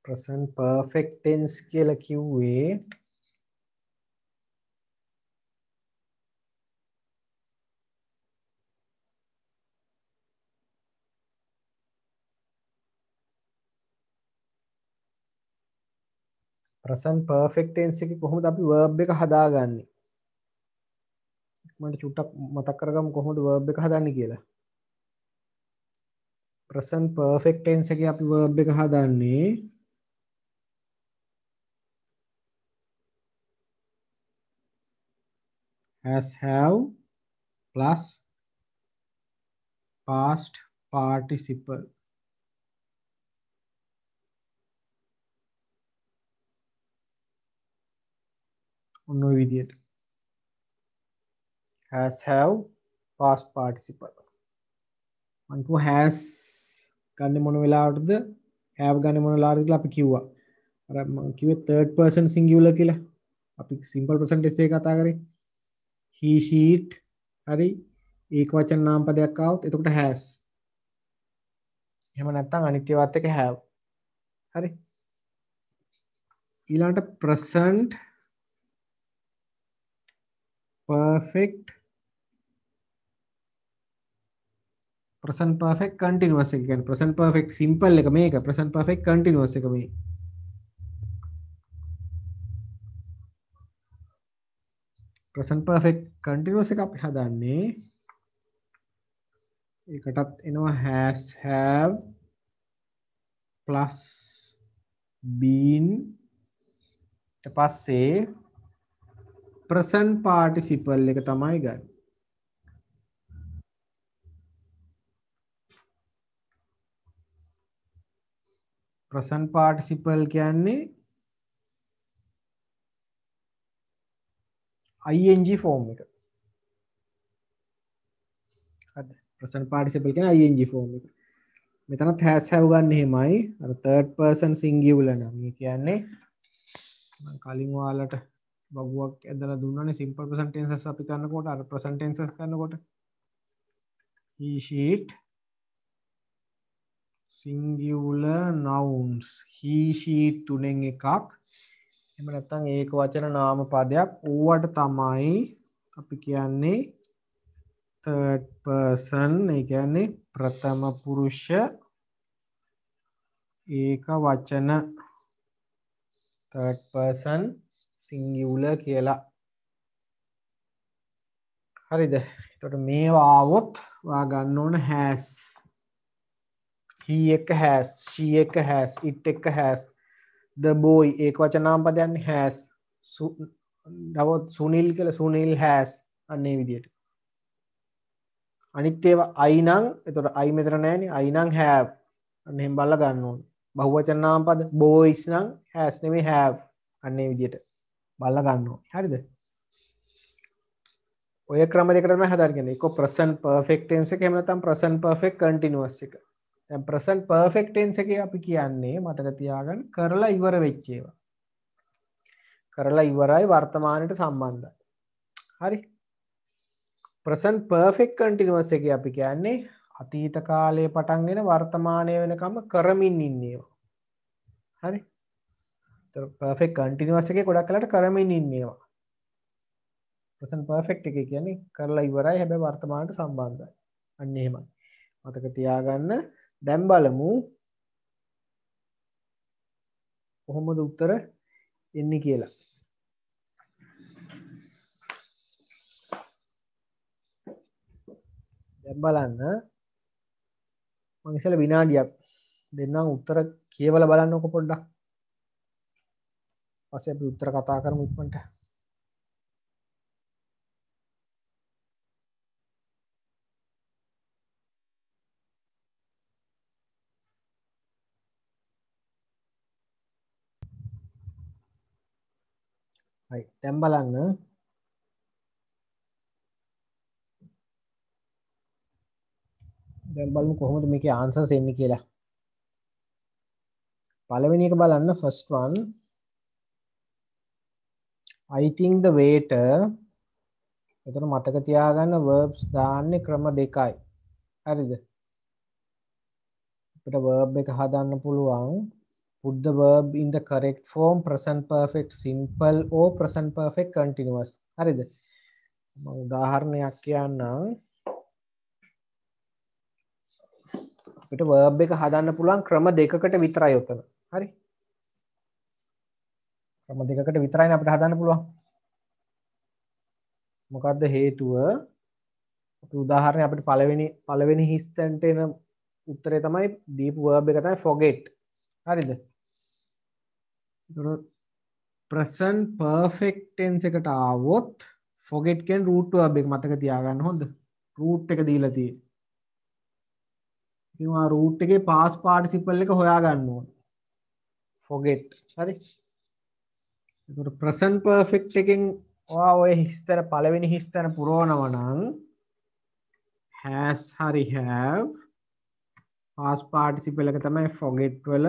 Speaker 1: present perfect tense කියලා කිව්වේ present perfect tense එකේ කොහොමද අපි verb එක හදාගන්නේ? මට චුට්ටක් මතක් කරගමු කොහොමද verb එක හදන්නේ කියලා. present perfect tense එකේ අපි verb එක හදන්නේ has have plus past participle. ඔන්න ඔය විදියට. has have past participle. මම කිව්වා has ගන්න මොන වෙලාවටද have ගන්න මොන වෙලාවටද කියලා අපි කිව්වා. අර මම කිව්වේ third person singular කියලා. අපි simple present tense එක කතා කරේ. he she it හරි ඒක වචන නාම පදයක් ආවොත් එතකොට has. එහෙම නැත්නම් අනිත්‍ය වාත් එක have. හරි. ඊළඟට present perfect continuous එක කියන්නේ present perfect simple එක මේක present perfect continuous එක මේ present perfect continuous එක අපි හදන්නේ ඒකටත් එනවා has have plus been ඊට පස්සේ present participle එක තමයි ගන්න. present participle කියන්නේ ing form එක. හරිද? present participle කියන්නේ ing form එක. මෙතනත් has have ගන්න එහෙමයි. අර third person singular නම් ඒ කියන්නේ මම කලින් ඔයාලට බගුවක් ඇදලා දුන්නානේ simple present tenses අපි කරනකොට අර present tenses කරනකොට he she it singular nouns he she it තුනෙන් එකක් එහෙම නැත්නම් ඒක වචන නාම පදයක් ඌවට තමයි අපි කියන්නේ third person ඒ කියන්නේ ප්‍රථම පුරුෂ ඒක වචන third person singular කියලා. හරිද? එතකොට මේවා ආවොත් ඔයා ගන්න ඕන has he එක has she එක has it එක has the boy ඒක වචන නාම පදයන්නේ has දවොත් සුනිල් කියලා සුනිල් has අන්නේ විදියට. අනිත් ඒවා I නම් එතකොට I මෙතන නැහැනේ I නම් have අන්න එහෙම බලලා ගන්න ඕනේ. බහුවචන නාම පද boys නම් has නෙමෙයි have අන්නේ විදියට බලලා ගන්න ඕනේ. හරිද? ඔය ක්‍රම දෙකට තමයි හදාගන්නේ. එක present perfect tense එක එහෙම නැත්නම් present perfect continuous එක. දැන් present perfect tense එකේ අපි කියන්නේ මතක තියාගන්න කරලා ඉවර වෙච්ච ඒවා. කරලා ඉවරයි වර්තමානයට සම්බන්ධයි. හරි? present perfect continuous එකේ අපි කියන්නේ අතීත කාලයේ පටන්ගෙන වර්තමානයේ වෙනකම් කරමින් ඉන්නේවා. හරි? ඒතර perfect continuous එකේ ගොඩක් වෙලාට කරමින් ඉන්නේවා. present perfect එකේ කියන්නේ කරලා ඉවරයි හැබැයි වර්තමානට සම්බන්ධයි. අන්න එහෙමයි. මතක තියාගන්න. දැන් බලමු කොහොමද උත්තර එන්නේ කියලා. දැන් බලන්න මම ඉස්සෙල්ලා විනාඩියක් දෙන්නම් උත්තර කියවලා බලන්නකො පොඩ්ඩක්. පස්සේ අපි උත්තර කතා කරමු ඉක්මනට. හරි දැන් බලන්න දැන් බලමු කොහොමද මේකේ ආන්සර්ස් එන්නේ කියලා. පළවෙනි එක බලන්න first one I think the waiter එතන මතක තියාගන්න verbs දාන්නේ ක්‍රම දෙකයි. හරිද? අපිට verb එක හදන්න පුළුවන් put the verb in the correct form present perfect simple or present perfect continuous. හරිද? මම උදාහරණයක් කියන්නම්. අපිට verb එක හදන්න පුළුවන් ක්‍රම දෙකකට විතරයි උතන. හරි? ක්‍රම දෙකකට විතරයිනේ අපිට හදන්න පුළුවන්. මොකද්ද හේතුව? අපි උදාහරණයක් අපිට පළවෙනි හිස් තැනට එන උත්තරේ තමයි දීපු verb එක තමයි forget. හරිද? ඒතර present perfect tense එකට ආවොත් forget කියන root verb එක මතක තියාගන්න හොඳ. root එක දීලා තියෙන්නේ. ඉතින් ආ root එකේ past participle එක හොයාගන්න ඕන. forget. හරි? ඒතර present perfect එකෙන් ඔයා ඔය හිස්තර පළවෙනි හිස්තර පුරවනවා නම් has හරි have past participle එක තමයි forget වල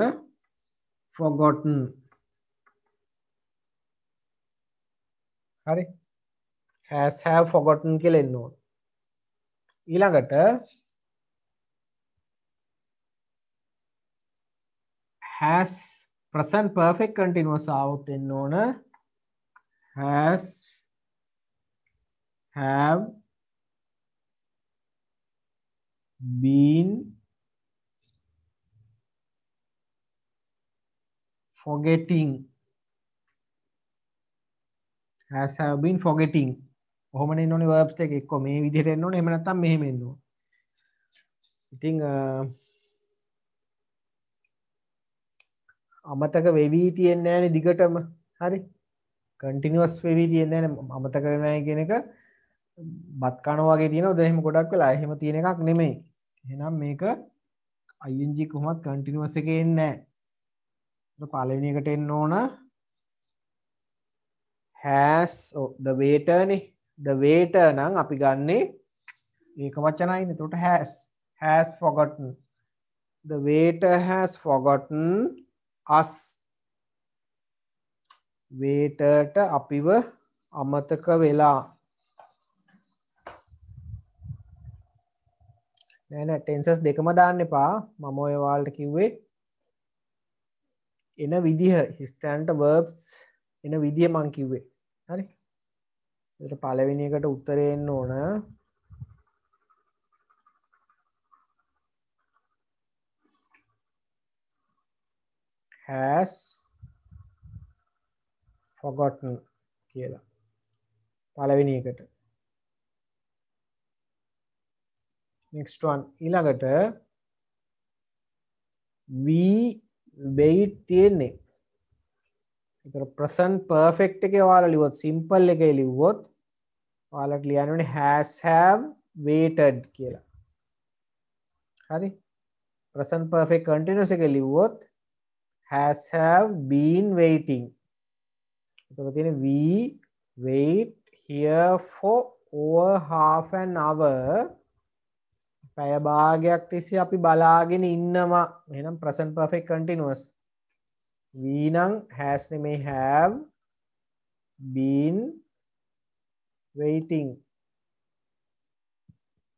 Speaker 1: forgotten. හරි? has have forgotten කියලා එන්න ඕන. ඊළඟට has present perfect continuous આવුත් එන්න ඕන. has have been forgetting. has have been forgetting. කොහොමද එන්න ඕනේ verbs දෙක එක්ක මේ විදිහට එන්න ඕනේ එහෙම නැත්නම් මෙහෙම එන්න ඕනේ. ඉතින් අමතක වෙවි තියන්නේ නැහැනේ දිගටම. හරි? කන්ටිනියස් වෙවි තියන්නේ නැහැ අමතක වෙන්නේ නැහැ කියන එක බත් කනවා වගේ තියෙනවා. දැන් එහෙම ගොඩක් වෙලා එහෙම තියෙන එකක් නෙමෙයි. එහෙනම් මේක ing කොහොමත් කන්ටිනියස් එකේ එන්නේ නැහැ. පළවෙනි එකට එන්න ඕන has the waiter නේ. the waiter නම් අපි ගන්නේ ඒක වචනයිනේ. එතකොට has forgotten. the waiter has forgotten us. waiterට අපිව අමතක වෙලා. නෑ ටෙන්සස් දෙකම දාන්න එපා. මම ඔය ඔයාලට කිව්වේ එන විදිහ හිස්තැනට verbs එන විදිහ මං කිව්වේ. හරි? ඒකට පළවෙනි එකට උත්තරේ එන්න ඕන has forgotten කියලා. පළවෙනි එකට. next one ඊළඟට we wait තියෙන්නේ. ඒතර present perfect එකේ ඔයාලා ලිව්වොත් simple එකේ ලිව්වොත් ඔයාලට ලියන්න ඕනේ has have waited කියලා. හරි? present perfect continuous එකේ ලිව්වොත් has have been waiting. එතකොට තියෙන්නේ we wait here for over half an hour. පැය භාගයක් තිස්සේ අපි බලාගෙන ඉන්නවා. එහෙනම් present perfect continuous. we නම් has නෙමෙයි have been waiting.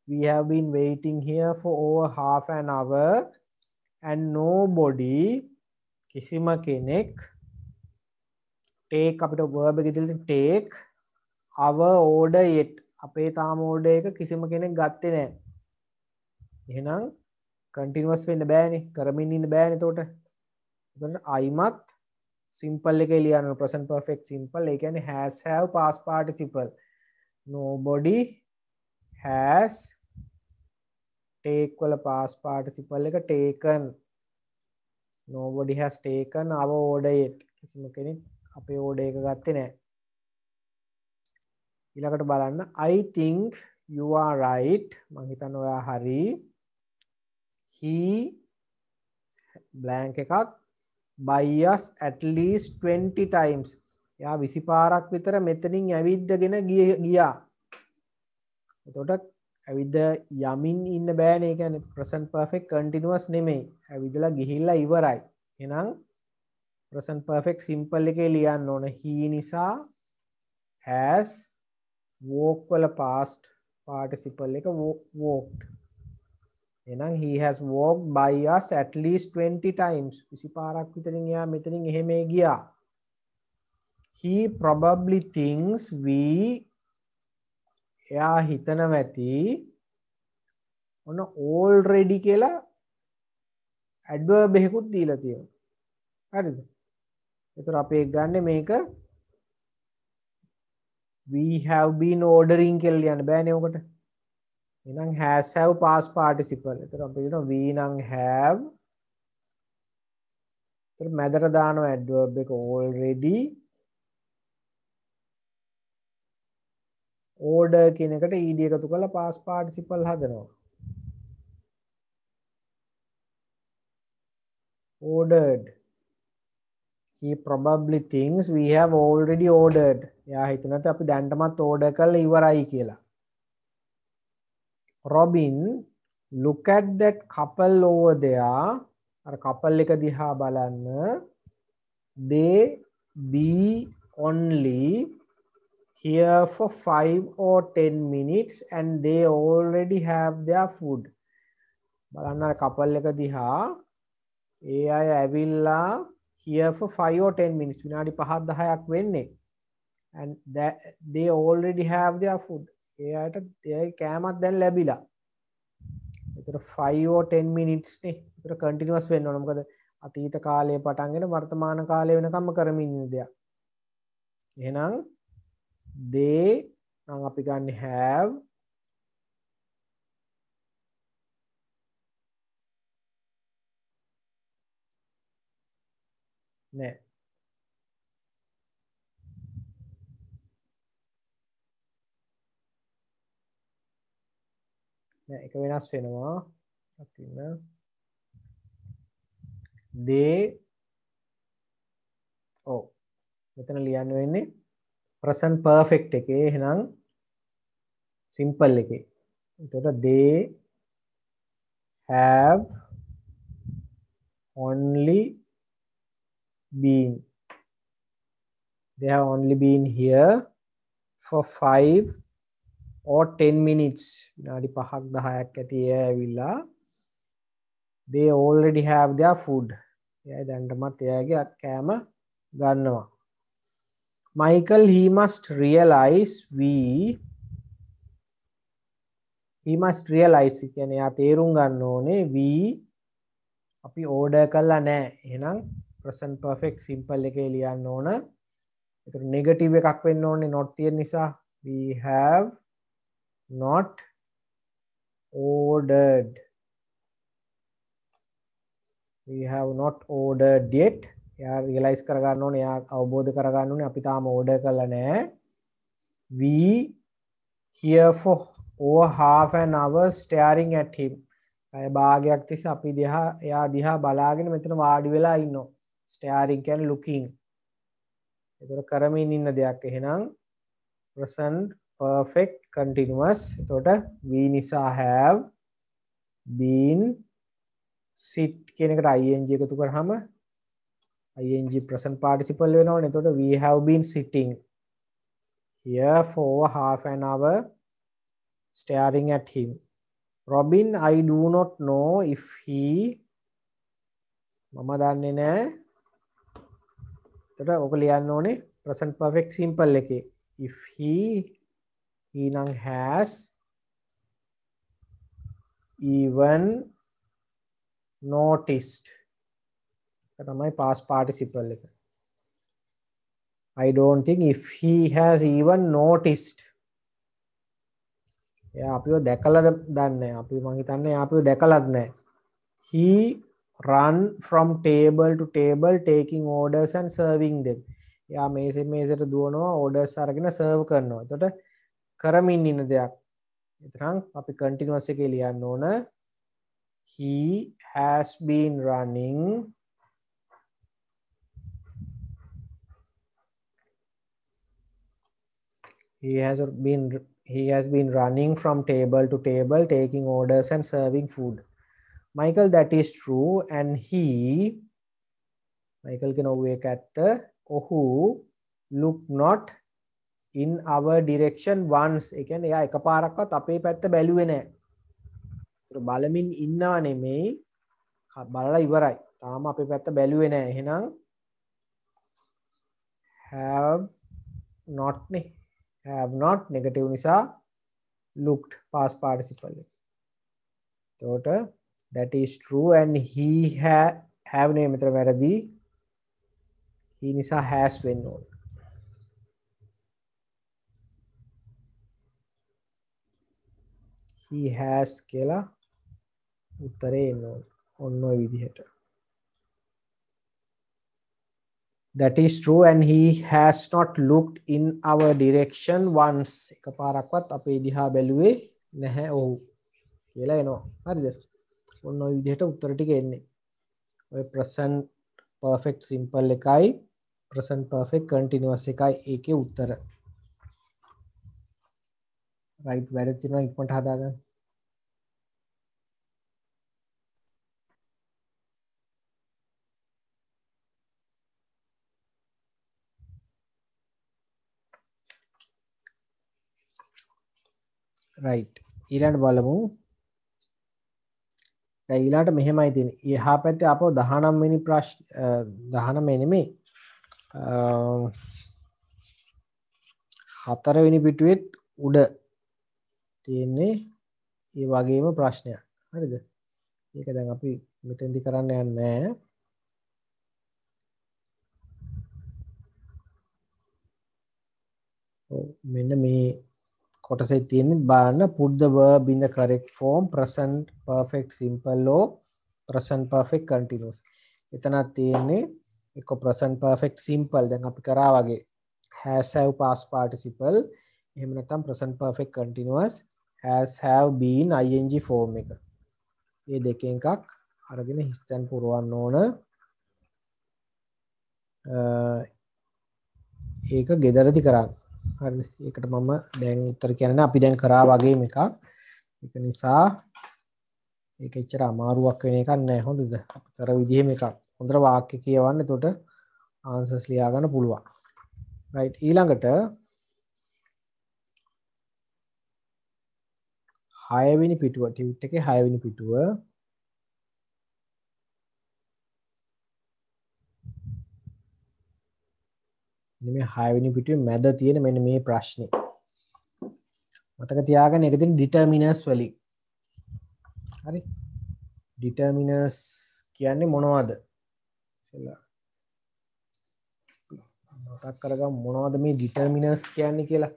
Speaker 1: we have been waiting here for over half an hour and nobody කිසිම කෙනෙක් take අපිට verb එකේ දීලා තියෙන take our order yet. අපේ තාම order එක කිසිම කෙනෙක් ගත්තේ නැහැ. එහෙනම් continuous වෙන්න බෑනේ. කරමින් ඉන්න බෑනේ එතකොට. එතකොට අයිමත් simple එකේ ලියන්න present perfect simple. ඒ කියන්නේ has have past participle. nobody has take වල past participle එක taken. nobody has taken our order yet. කිසිම කෙනෙක් අපේ ඕඩර් එක ගත්තේ නැහැ. ඊළඟට බලන්න I think you are right. මම හිතන්නේ ඔයා හරි. He blank එකක් buy us at least 20 times. එයා 20 පාරක් විතර මෙතනින් ඇවිද්දගෙන ගියා. එතකොට ඇවිද යමින් ඉන්න බෑනේ. ඒ කියන්නේ present perfect continuous නෙමෙයි. ඇවිදලා ගිහිල්ලා ඉවරයි. එහෙනම් present perfect simple එකේ ලියන්න ඕන he නිසා has walk වල past participle එක walked. එහෙනම් he has walked by us at least 20 times. 20 පාරක් විතරින් එයා මෙතනින් එහෙම ගියා. He probably thinks we එයා හිතනවා ඇති ඔන්න already කියලා adverb එකකුත් දීලා තියෙනවා. හරිද? ඒතර අපි ඒක ගන්න මේක we have been ordering කියලා ලියන්න බෑනේ ඔකට. එහෙනම් has have past participle. ඒතර අපි කියනවා we නම් have. ඒතර මැදට දානවා adverb එක already. order කියන එකට ed එකතු කරලා past participle හදනවා. ordered. He probably thinks we have already ordered. එයා හිතනවා අපි දැන්ටමත් order කරලා ඉවරයි කියලා. Robin, look at that couple over there. අර couple එක දිහා බලන්න. They be only here for 5 or 10 minutes and they already have their food. බලන්න අර couple එක දිහා ඒ අය ඇවිල්ලා here for 5 or 10 minutes විනාඩි 5ක් 10ක් වෙන්නේ and that they already have their food. ඒ අයට ඒ කෑමක් දැන් ලැබිලා. ඒතර 5 or 10 minutes නේ. ඒතර continuous වෙන්න ඕන. මොකද අතීත කාලයේ පටන්ගෙන වර්තමාන කාලය වෙනකම්ම කරමින් ඉන්න දෙයක්. එහෙනම් they නම් අපි ගන්න have නෑ. නෑ එක වෙනස් වෙනවා. අකින්න they මෙතන ලියන්න වෙන්නේ present perfect එකේ. එහෙනම් simple එකේ. එතකොට they have only been here for 5 or 10 minutes. විනාඩි 5ක් 10ක් ඇති ඒ ඇවිල්ලා they already have their food. එයා දැන්ටමත් එයාගේ කෑම ගන්නවා. Michael, he must realize කියන්නේ එයා තේරුම් ගන්න ඕනේ we අපි order කළා නෑ. එහෙනම් present perfect simple එකේ ලියන්න ඕන. ඒතර negative එකක් වෙන්න ඕනේ not තියෙන නිසා. We have not ordered. We have not ordered yet. එයා realize කරගන්න ඕනේ, එයා අවබෝධ කරගන්න ඕනේ අපි තාම order කරලා නෑ. We here for over half an hour staring at him. අය භාගයක් තිස්සේ අපි එයා දිහා බලාගෙන මෙතන වාඩි වෙලා ඉන්නවා. staring කියන්නේ looking. ඒතර කරමින් ඉන්න දෙයක්. එහෙනම් present perfect continuous. එතකොට we නිසා have been sit කියන එකට ing එකතු කරාම ing present participle වෙනවනේ. එතකොට we have been sitting here for half an hour staring at him. Robin, I do not know if he මම දන්නේ නෑ. එතකොට ඔක ලියන්න ඕනේ present perfect simple එකේ. If he නම් has even noticed. ඒක තමයි past participle එක. I don't think if he has even noticed. එයා අපිව දැකලාද දන්නේ නැහැ. අපි මං හිතන්නේ එයා අපිව දැකලත් නැහැ. He run from table to table taking orders and serving them. යා මේසෙන් මේසෙට දුවනවා ඕඩර්ස් අරගෙන සර්ව් කරනවා. එතකොට කරමින් ඉන්න දෙයක්. එතරම් අපි කන්ටිනියස් එකේ ලියන්න ඕන he has been running he has been running from table to table taking orders and serving food. Michael, that is true, and he Michael කියන ඔහු ඒක ඇත්ත. ඔහු look not in our direction once. ඒ කියන්නේ එයා එකපාරක්වත් අපේ පැත්ත බැලුවේ නැහැ. ඒතර බලමින් ඉන්නව නෙමෙයි බලලා ඉවරයි. තාම අපේ පැත්ත බැලුවේ නැහැ. එහෙනම් have not නේ. have not negative නිසා looked past participle. එතකොට that is true and he have නේ මෙතන වැරදි. he නිසා has වෙන්න ඕන. he has කියලා උත්තරේ එන්න ඕන. ඔන්න ඔය විදිහට. That is true and he has not looked in our direction once. එකපාරක්වත් අපේ දිහා බැලුවේ නැහැ ඔහු කියලා එනවා. හරිද? ඔන්න ඔය විදිහට උත්තර ටික එන්නේ. ඔය present perfect simple එකයි present perfect continuous එකයි ඒකේ උත්තර. right වැඩ තියෙනවා ඉක්මනට හදාගන්න. right ඊළඟට බලමු. දැන් ඊළඟට මෙහෙමයි තියෙන්නේ. එහා පැත්තේ ආපහු 19 වෙනි ප්‍රශ්න 19 නෙමෙයි. 4 වෙනි පිටුවෙත් උඩ තියෙන්නේ ඒ වගේම ප්‍රශ්නයක්. හරිද? ඒක දැන් අපි මෙතෙන්දි කරන්න යන්නේ නැහැ. ඔව් මෙන්න මේ කොටසේ තියෙන්නේ බලන්න put the verb in the correct form present perfect simple or present perfect continuous. එතනක් තියෙන්නේ එක present perfect simple දැන් අපි කරා වගේ has have past participle එහෙම නැත්නම් present perfect continuous has have been ing form එක. මේ දෙකෙන් එකක් අරගෙන හිස්තැන් පුරවන්න ඕන. ඒක ගෙදරදි කරන්න. හරිද? ඒකට මම දැන් උත්තර කියන්නේ අපි දැන් කරා වගේම එකක්. ඒක නිසා ඒක එච්චර අමාරුවක් වෙන එකක් නෑ. හොඳද? අපි කර විදිහෙම එකක්. හොඳට වාක්‍ය කියවන්න. එතකොට ආන්සර්ස් ලියා ගන්න පුළුවන්. right ඊළඟට 6 වෙනි පිටුව ටියුට් එකේ 6 වෙනි පිටුව මේ 6 වෙනි පිටුවේ මැද තියෙන මෙන්න මේ ප්‍රශ්නේ. මතක තියාගන්න ඒක තියෙන ඩිටර්මිනර්ස් වලින්. හරි? ඩිටර්මිනර්ස් කියන්නේ මොනවද? ඉතින්ලා මතක් කරගමු මොනවද මේ ඩිටර්මිනර්ස් කියන්නේ කියලා.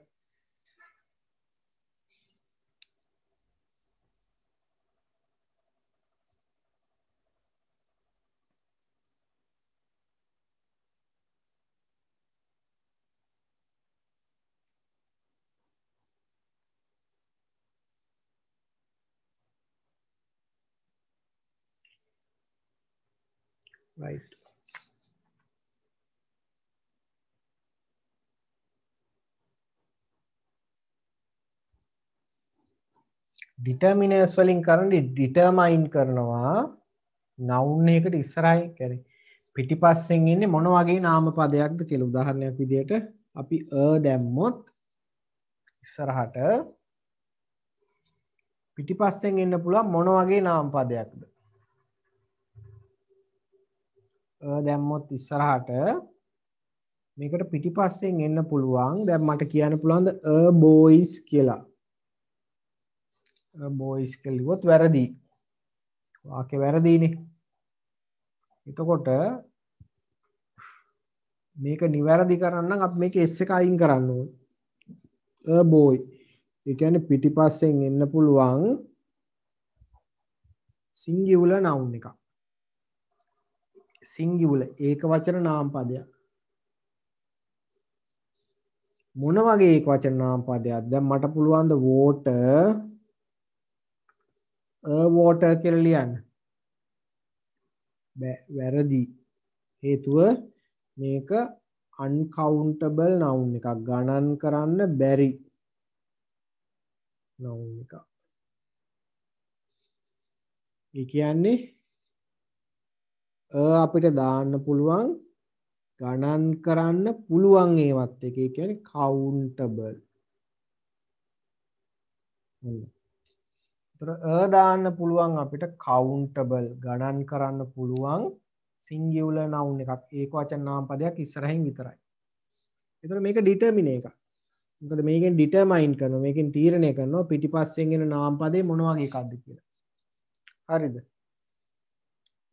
Speaker 1: right ඩිටර්මිනර්ස් වලින් කරන්නේ ඩිටර්මයින් කරනවා noun එකකට ඉස්සරහින් කියන්නේ පිටිපස්සෙන් ඉන්නේ මොන වගේ නාම පදයක්ද කියලා. උදාහරණයක් විදිහට අපි දැම්මොත් ඉස්සරහට පිටිපස්සෙන් එන්න පුළුවන් මොන වගේ නාම පදයක්ද? දැම්මොත් ඉස්සරහට මේකට පිටිපස්සෙන් එන්න පුළුවන්. දැන් මට කියන්න පුළුවන්ද boys කියලා. boys කියලුවොත් වැරදි. වාක්‍ය වැරදීනේ. එතකොට මේක නිවැරදි කරන්න නම් අපි මේක s එක අයින් කරන්න ඕනේ. a boy. ඒ කියන්නේ පිටිපස්සෙන් එන්න පුළුවන් singular noun එකක්. singular ඒක වචන නාම පදයක්. මොන වගේ ඒකවචන නාමපදයක්? දැන් මට පුළුවන් ද water a water කියලා ලියන්න. වැරදි. හේතුව මේක uncountable noun එකක්. ගණන් කරන්න බැරි noun එකක්. ඒ කියන්නේ අපිට දාන්න පුළුවන් ගණන් කරන්න පුළුවන් ඒවත් එක. ඒ කියන්නේ countable. ඒතර දාන්න පුළුවන් අපිට countable ගණන් කරන්න පුළුවන් singular noun එකක්. ඒකවචන නාමපදයක් ඉස්සරහින් විතරයි. ඒතර මේක determine එකක්. මොකද මේකෙන් determine කරනවා. මේකෙන් තීරණය කරනවා පිටිපස්සෙන් එන නාමපදේ මොන වගේ එකක්ද කියලා. හරිද?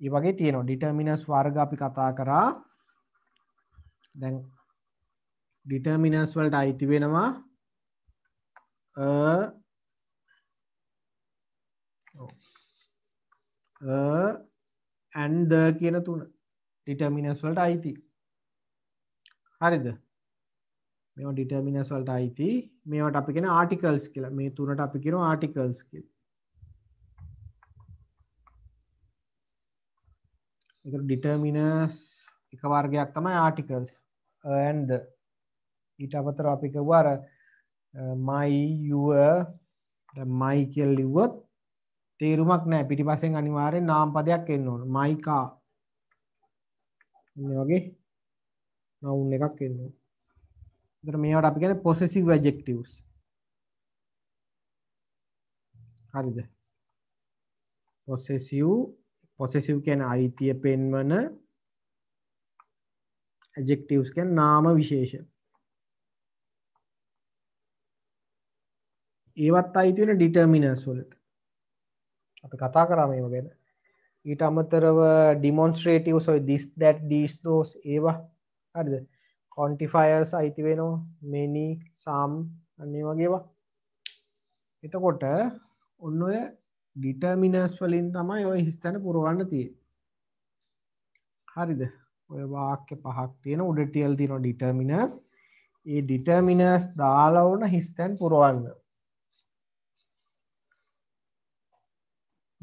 Speaker 1: ඒ වගේ තියෙනවා. determiners වර්ග අපි කතා කරා. දැන් determiners වලට අයිති වෙනවා and the කියන තුන determiners වලට අයිති. හරිද? මේවා determiners වලට අයිති. මේවට අපි කියන articles කියලා. මේ තුනට අපි කියනවා articles කියලා. ඒක determiners එක වර්ගයක් තමයි articles and the. ඊට අමතරව අපි කියුවා අර my your my කියලා ලිව්වොත් තේරුමක් නැහැ. පිටිපස්සෙන් අනිවාර්යෙන් නාමපදයක් එන්න ඕන. my car. මේ වගේ noun එකක් එන්න ඕන. ඒතර මේවට අපි කියන්නේ possessive adjectives. හරිද? possessive කියන්නේ අයිතිය පෙන්වන, adjectives කියන්නේ නාම විශේෂ. ඒවත් අයිති වෙන determiners වලට. අපි කතා කරා මේව ගැන. ඊට අමතරව demonstratives ඔය this that these those ඒවා. හරිද? quantifiers අයිති වෙනවා many some අන්න ඒ වගේ ඒවා. එතකොට ඔන්න ඔය determiners වලින් තමයි ඔය හිස්තැන පුරවන්න තියෙන්නේ. හරිද? ඔය වාක්‍ය පහක් තියෙන උඩ තියලා තියෙනවා determiners. ඒ determiners දාලා වුණ හිස්තැන් පුරවන්න.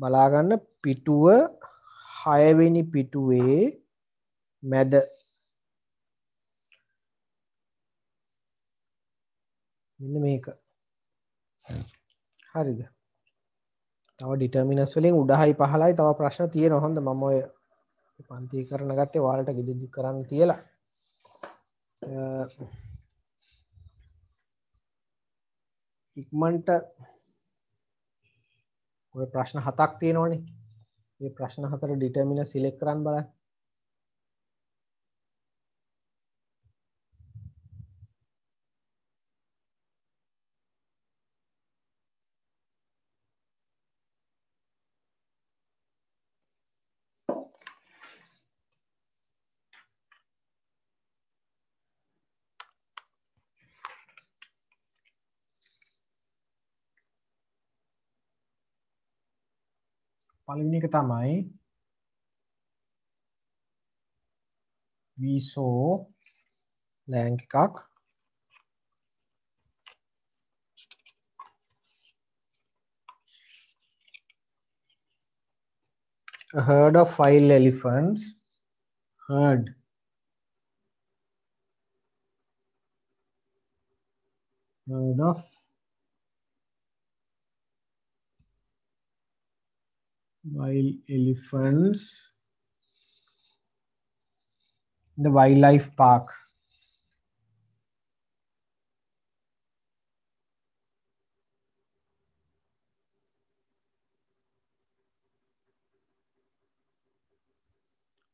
Speaker 1: බලාගන්න පිටුව 6 වෙනි පිටුවේ මැද මෙන්න මේක. හරිද? තව determiners වලින් උඩහයි පහලයි තව ප්‍රශ්න තියෙනවා. හොඳ මම ඔය පන්ති කරන ගත්තේ ඔයාලට ගෙදෙදි කරන්න තියලා. ඉක්මනට ඔය ප්‍රශ්න 7ක් තියෙනවනේ. මේ ප්‍රශ්න 4 determiner select කරන්න බලන්න. පළවෙනි එක තමයි we saw ලෑන්ක් එකක්. A herd of wild elephants. Herd. Herd of wild elephants in the wildlife park.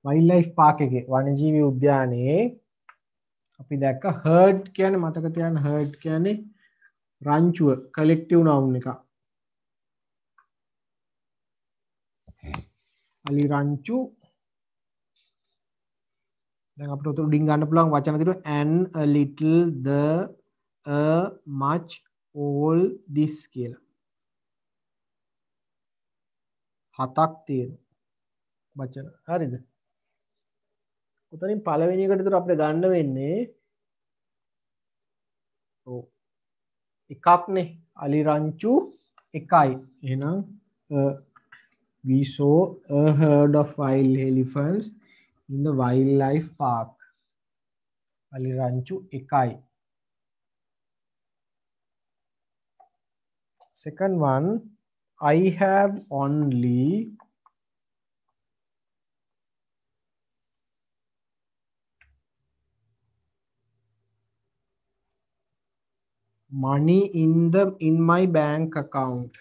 Speaker 1: wildlife park එකේ වනජීවි උද්‍යානයේ අපි දැක්ක herd කියන්නේ මතක තියාගන්න herd කියන්නේ රංචුව collective noun එකක්. අලි රංචු දැන් අපිට උතර උඩින් ගන්න පුළුවන් වචන තියෙනවා an a little the a much all this කියලා. 7ක් තියෙනවා වචන. හරිද? උතනින් පළවෙනි එකට විතර අපිට ගන්න වෙන්නේ ඔව් එකක්නේ අලිරංචු එකයි එහෙනම් we saw a herd of wild elephants in the wildlife park අලිරංචු එකයි. Second one, I have only money in my bank account.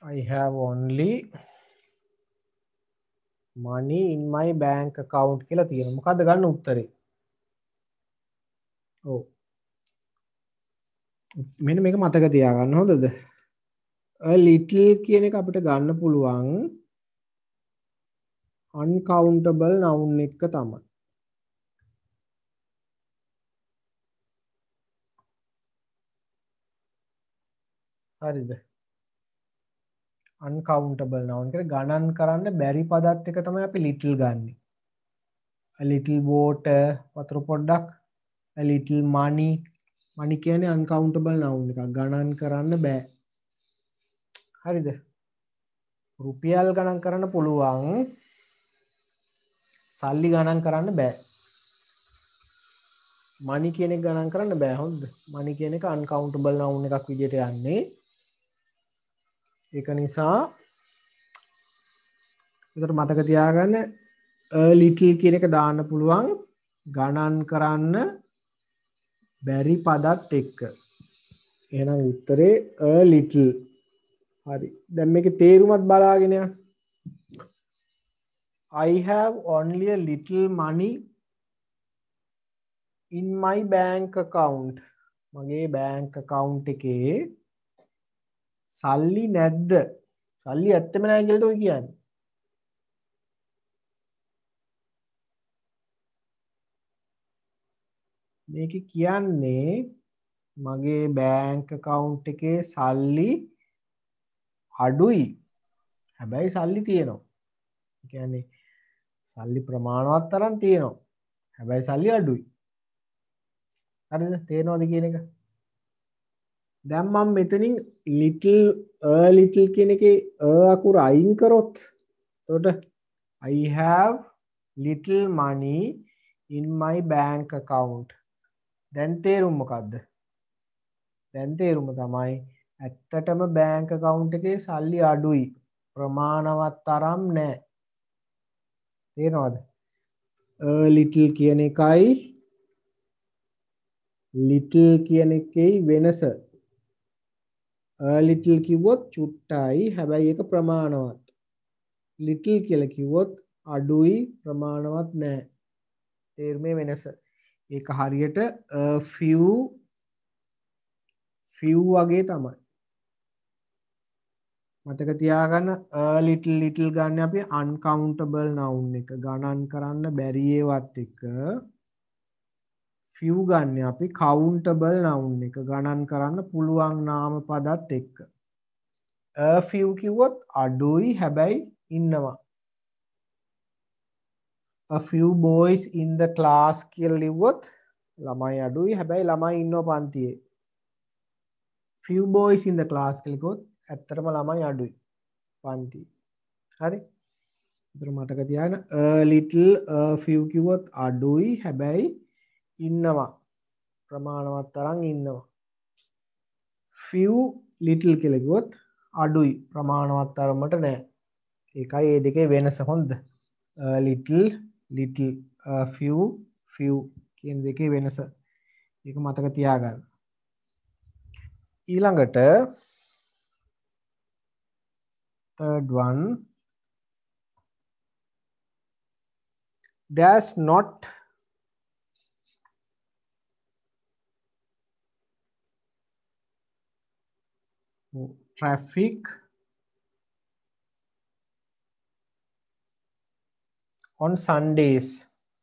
Speaker 1: I have only money in my bank account කියලා තියෙනවා. මොකද්ද ගන්න උත්තරේ? ඔව්. මෙන්න මේක මතක තියාගන්න හොඳද? a little කියන එක අපිට ගන්න පුළුවන් uncountable noun එක තමයි. හරිද? uncountable noun කියලා ගණන් කරන්න බැරි පදත් එක තමයි අපි little ගන්නෙ. a little water වතුර පොඩ්ඩක්, a little money. money කියන්නේ uncountable noun එකක්. ගණන් කරන්න බෑ. හරිද? රුපියල් ගණන් කරන්න පුළුවන්. සල්ලි ගණන් කරන්න බෑ. money කියන එක ගණන් කරන්න බෑ. හොඳද? money කියන එක uncountable noun එකක් විදිහට යන්නේ. ඒක නිසා ඒකට මතක තියාගන්න a little කියන එක දාන්න පුළුවන් ගණන් කරන්න බැරි පදත් එක්ක. එහෙනම් උත්තරේ a little. හරි. දැන් මේකේ තේරුමත් බලාගෙන යන්න. I have only a little money in my bank account. මගේ bank account එකේ සල්ලි නැද්ද? සල්ලි ඇත්තම නැහැ කියලාද ඔය කියන්නේ? මේක කියන්නේ මගේ bank account එකේ සල්ලි අඩුයි. හැබැයි සල්ලි තියෙනවා. ඒ කියන්නේ සල්ලි ප්‍රමාණවත් තරම් තියෙනවා. හැබැයි සල්ලි අඩුයි. හරිද? තේරෙනවද කියන එක? දැන් මම මෙතනින් little කියන එකේ අකුර අයින් කරොත් එතකොට I have little money in my bank account. දැන් තේරුම මොකද්ද? දැන් තේරුම තමයි ඇත්තටම bank account එකේ සල්ලි අඩුයි. ප්‍රමාණවත් තරම් නැහැ. තේරෙනවද? little කියන එකයි little කියන එකේ වෙනස. little කිව්වොත් චුට්ටයි හැබැයි ඒක ප්‍රමාණවත්. little කියලා කිව්වොත් අඩුයි ප්‍රමාණවත් නැහැ. තේරුමේ වෙනස. ඒක හරියට few වගේ තමයි. මතක තියාගන්න little ගන්න අපි uncountable noun එක. ගණන් කරන්න බැරි ඒවත් එක්ක few ගන්න අපි countable noun එක. ගණන් කරන්න පුළුවන් නාම පදත් එක්ක. a few කිව්වොත් අඩුයි හැබැයි ඉන්නවා. a few boys in the class කියලා ලිව්වොත් ළමයි අඩුයි හැබැයි ළමයි ඉන්නවා පන්තියේ. few boys in the class කියලා කිව්වොත් ඇත්තටම ළමයි අඩුයි පන්තියේ. හරි? ඒතර මතක තියාගන්න a little a few කිව්වොත් අඩුයි හැබැයි ඉන්නවා. ප්‍රමාණවත් තරම් ඉන්නවා. few little කියලා කිව්වොත් අඩුයි ප්‍රමාණවත් තරමට නෑ. ඒකයි මේ දෙකේ වෙනස. හොඳද? little few කියන දෙකේ වෙනස. ඒක මතක තියාගන්න. ඊළඟට third one, there's not traffic on Sundays.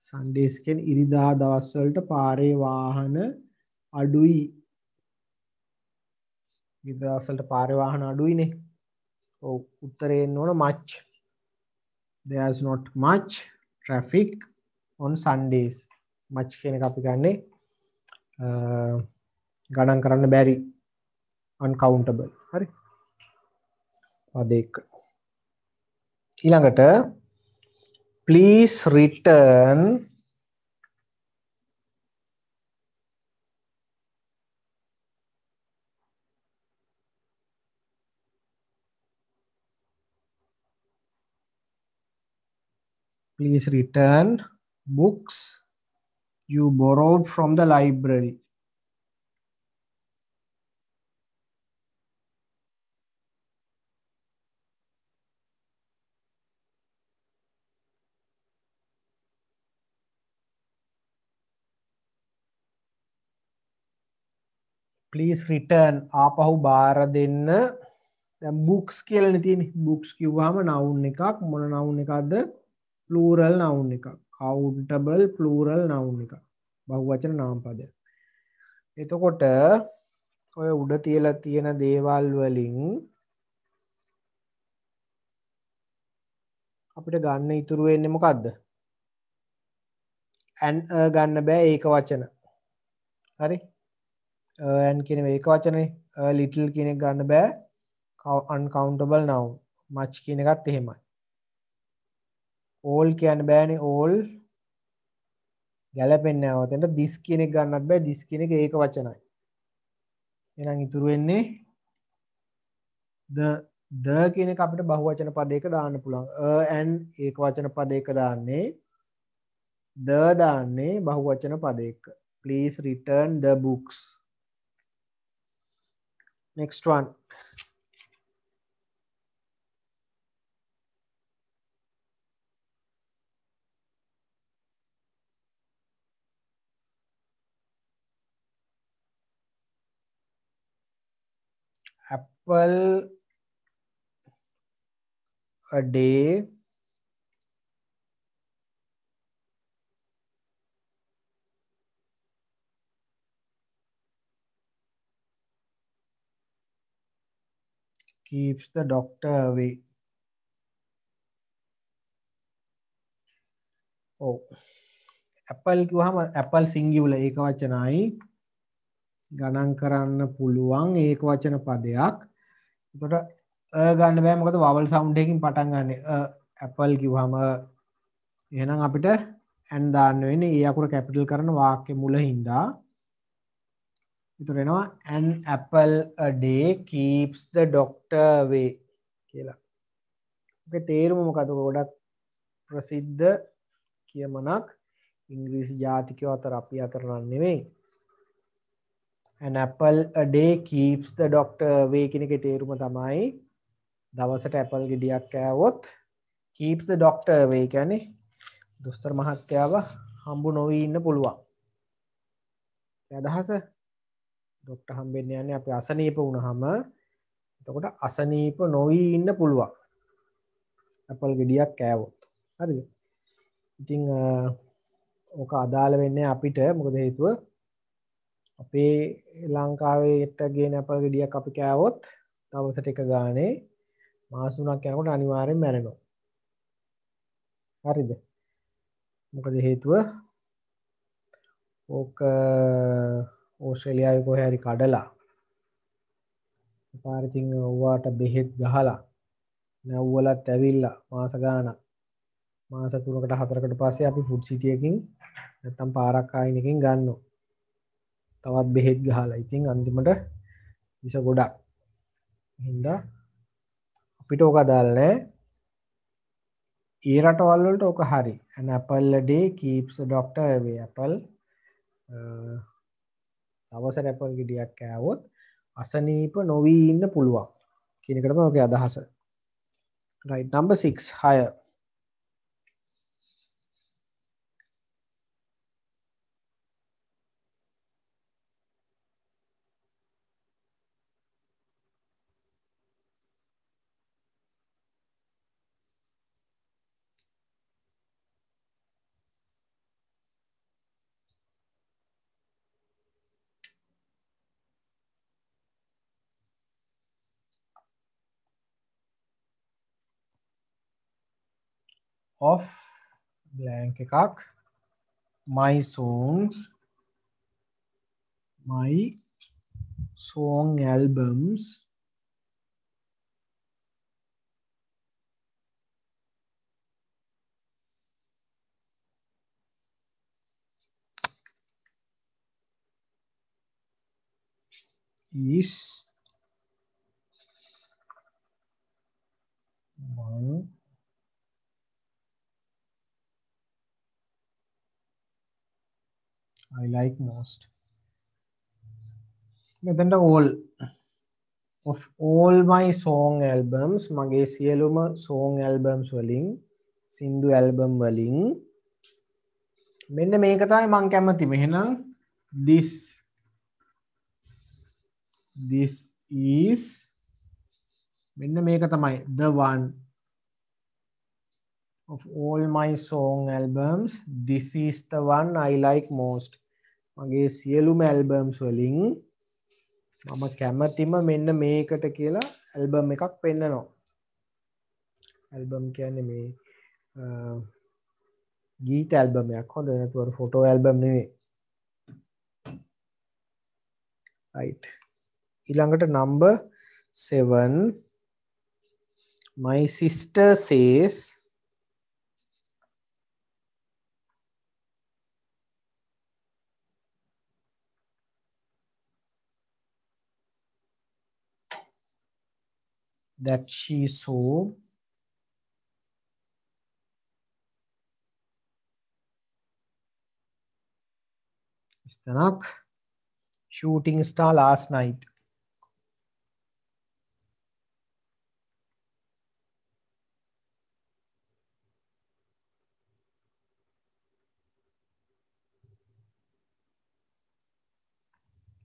Speaker 1: Sundays කියන්නේ ඉරිදා දවස් වලට පාරේ වාහන අඩුයි. ඊට දවස්වලට පාරේ වාහන අඩුයිනේ. ඔව් උත්තරේ එන්න ඕන much. There's not much traffic on Sundays. much කියන එක අපි ගන්නේ ගණන් කරන්න බැරි uncountable. හරි. පද එක. ඊළඟට please return books you borrowed from the library. please return ආපහු බාර දෙන්න. දැන් books කියලානේ තියෙන්නේ. books කිව්වහම noun එකක්. මොන noun එකක්ද? plural noun එකක්. countable plural noun එකක්. බහුවචන නාම පදයක්. එතකොට ඔය උඩ තියලා තියෙන දේවල් වලින් අපිට ගන්න ඉතුරු වෙන්නේ මොකද්ද? and ගන්න බෑ ඒක වචන. හරි? and කියන මේක වචනේ. little කියන එක ගන්න බෑ. uncountable noun. much කියන එකත් එහෙමයි. all කියන්න බෑනේ. all ගැලපෙන්නේ නැහැ. ඔතෙන්ට this කියන එක ගන්නත් බෑ. this කියන එක ඒක වචනයි. එහෙනම් ඉතුරු වෙන්නේ the කියන එක අපිට බහුවචන පදයක දාන්න පුළුවන්. and ඒක වචන පදයක දාන්නේ. the දාන්නේ බහුවචන පදයක. please return the books. next one. apple a day keeps the doctor away. ඔව්. apple කිව්වහම apple singular ඒක වචනයි. ගණන් කරන්න පුළුවන් ඒක වචන පදයක්. එතකොට ගන්න බෑ මොකද vowel sound එකකින් පටන් ගන්න. apple කිව්වහම එහෙනම් අපිට and දාන්න වෙන්නේ ඒ අකුර කැපිටල් කරන වාක්‍ය මුල හින්දා. ඒතර එනවා an apple a day keeps the doctor away කියලා. ඔකේ තේරුම මොකද? ගොඩක් ප්‍රසිද්ධ කියමනක් ඉංග්‍රීසි ජාතිකයෝ අතර අපි අතර නෙමෙයි. an apple a day keeps the doctor away කියන එකේ තේරුම තමයි දවසට ඇපල් ගෙඩියක් කෑවොත් keeps the doctor away කියන්නේ දොස්තර මහත්තයාව හම්බු නොවි ඉන්න පුළුවන්. ඒ අදහස ડોක්ටර් හම්බෙන්න යන්නේ අපි අසනීප වුණාම. එතකොට අසනීප නොවි ඉන්න පුළුවන්. ඇපල් ගෙඩියක් කෑවොත්. හරිද? ඉතින් ඕක අදාළ වෙන්නේ අපිට. මොකද හේතුව අපේ ලංකාවේට ගේන ඇපල් ගෙඩියක් අපි කෑවොත් දවසට එක ගානේ මාස 3ක් යනකොට අනිවාර්යෙන් මැරෙනවා. හරිද? මොකද හේතුව ඕක ඕස්ට්‍රේලියාවේ කොහේ හරි කඩලා පාරිතින් ඔයාට බෙහෙත් ගහලා නැව්වලත් ඇවිල්ලා මාස ගාණක් මාස 3කට 4කට පස්සේ අපි ෆුඩ් සිටි එකකින් නැත්තම් පාරක් ආයිනකින් ගන්නවා. තවත් බෙහෙත් ගහලා. ඉතින් අන්තිමට විස ගොඩක්. හින්දා අපිට ඕක අදාළ නැහැ. ඒ රටවල් වලට ඕක හරි. an apple a day keeps the doctor away. apple දවසට ඇපල් ගෙඩියක් කෑවොත් අසනීප නොවි ඉන්න පුළුවන් කියන එක තමයි ඔකේ අදහස. right, number 6 higher. of blank එකක් my song albums is one I like most. මෙතනට of all my song albums මගේ සියලුම song albums වලින් සින්දු album වලින් මෙන්න මේක තමයි මං කැමතිම. එහෙනම් this is මෙන්න මේක තමයි the one of all my song albums this is the one I like most. මගේ සියලුම albums වලින් මම කැමතිම මෙන්න මේකට කියලා ඇල්බම් එකක් පෙන්නනවා. ඇල්බම් කියන්නේ මේ ගීත ඇල්බම් එකක්. හොඳ නැතුව ෆොටෝ ඇල්බම් නෙවෙයි. right. ඊළඟට number 7 my sister says that she saw ඉස්තනක් shooting star last night.